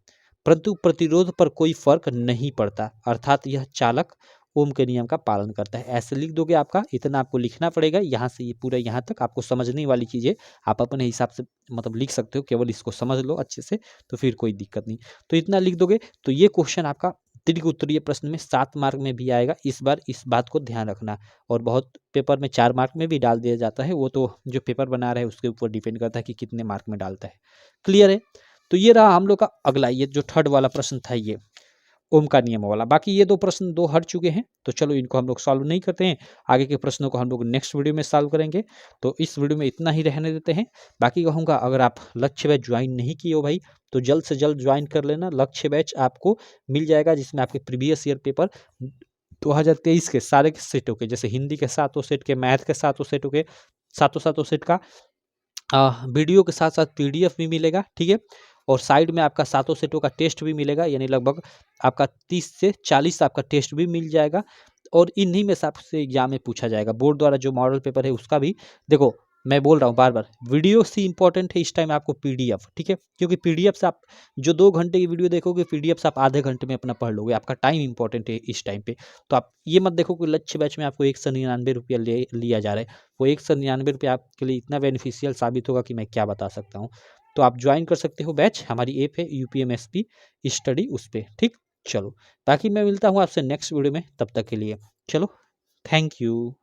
परंतु प्रतिरोध पर कोई फर्क नहीं पड़ता, अर्थात यह चालक ओम के नियम का पालन करता है। ऐसे लिख दोगे, आपका इतना आपको लिखना पड़ेगा। यहाँ से ये पूरा यहाँ तक आपको समझने वाली चीज़ें आप अपने हिसाब से मतलब लिख सकते हो, केवल इसको समझ लो अच्छे से तो फिर कोई दिक्कत नहीं। तो इतना लिख दोगे तो ये क्वेश्चन आपका त्रिक उत्तरीय प्रश्न में 7 मार्क में भी आएगा, इस बार इस बात को ध्यान रखना। और बहुत पेपर में 4 मार्क में भी डाल दिया जाता है, वो तो जो पेपर बना रहा है उसके ऊपर डिपेंड करता है कि कितने मार्क में डालता है। क्लियर है? तो ये रहा हम लोग का अगला, ये जो थर्ड वाला प्रश्न था ये ओम का नियम वाला। बाकी ये 2 प्रश्न 2 हट चुके हैं, तो चलो इनको हम लोग सॉल्व नहीं करते हैं। आगे के प्रश्नों को हम लोग नेक्स्ट वीडियो में सॉल्व करेंगे। तो इस वीडियो में इतना ही रहने देते हैं। बाकी कहूँगा, अगर आप लक्ष्य बैच ज्वाइन नहीं किए हो भाई, तो जल्द से जल्द ज्वाइन कर लेना। लक्ष्य बैच आपको मिल जाएगा, जिसमें आपके प्रीवियस ईयर पेपर 2023 के सारे के सेटों के, जैसे हिंदी के सातों सेट के, मैथ के सातों सेटों के, सातों सेट का वीडियो के साथ साथ पीडीएफ भी मिलेगा, ठीक है। और साइड में आपका सातों सेटों का टेस्ट भी मिलेगा, यानी लगभग आपका 30 से 40 आपका टेस्ट भी मिल जाएगा। और इन्हीं में से आपसे एग्जाम में पूछा जाएगा। बोर्ड द्वारा जो मॉडल पेपर है उसका भी, देखो मैं बोल रहा हूँ बार बार, वीडियो से इंपॉर्टेंट है इस टाइम आपको पीडीएफ, ठीक है। क्योंकि पीडीएफ से आप जो 2 घंटे की वीडियो देखोगे, पीडीएफ से आप आधे घंटे में अपना पढ़ लोगे। आपका टाइम इंपॉर्टेंट है इस टाइम पे। तो आप ये मत देखो कि लक्ष्य बैच में आपको 199 रुपया लिया जा रहा है। वो 199 रुपया आपके लिए इतना बेनिफिशियल साबित होगा कि मैं क्या बता सकता हूँ। तो आप ज्वाइन कर सकते हो बैच, हमारी ऐप है यूपीएमएसपी स्टडी, उस पर, ठीक। चलो, बाकी मैं मिलता हूँ आपसे नेक्स्ट वीडियो में, तब तक के लिए चलो, थैंक यू।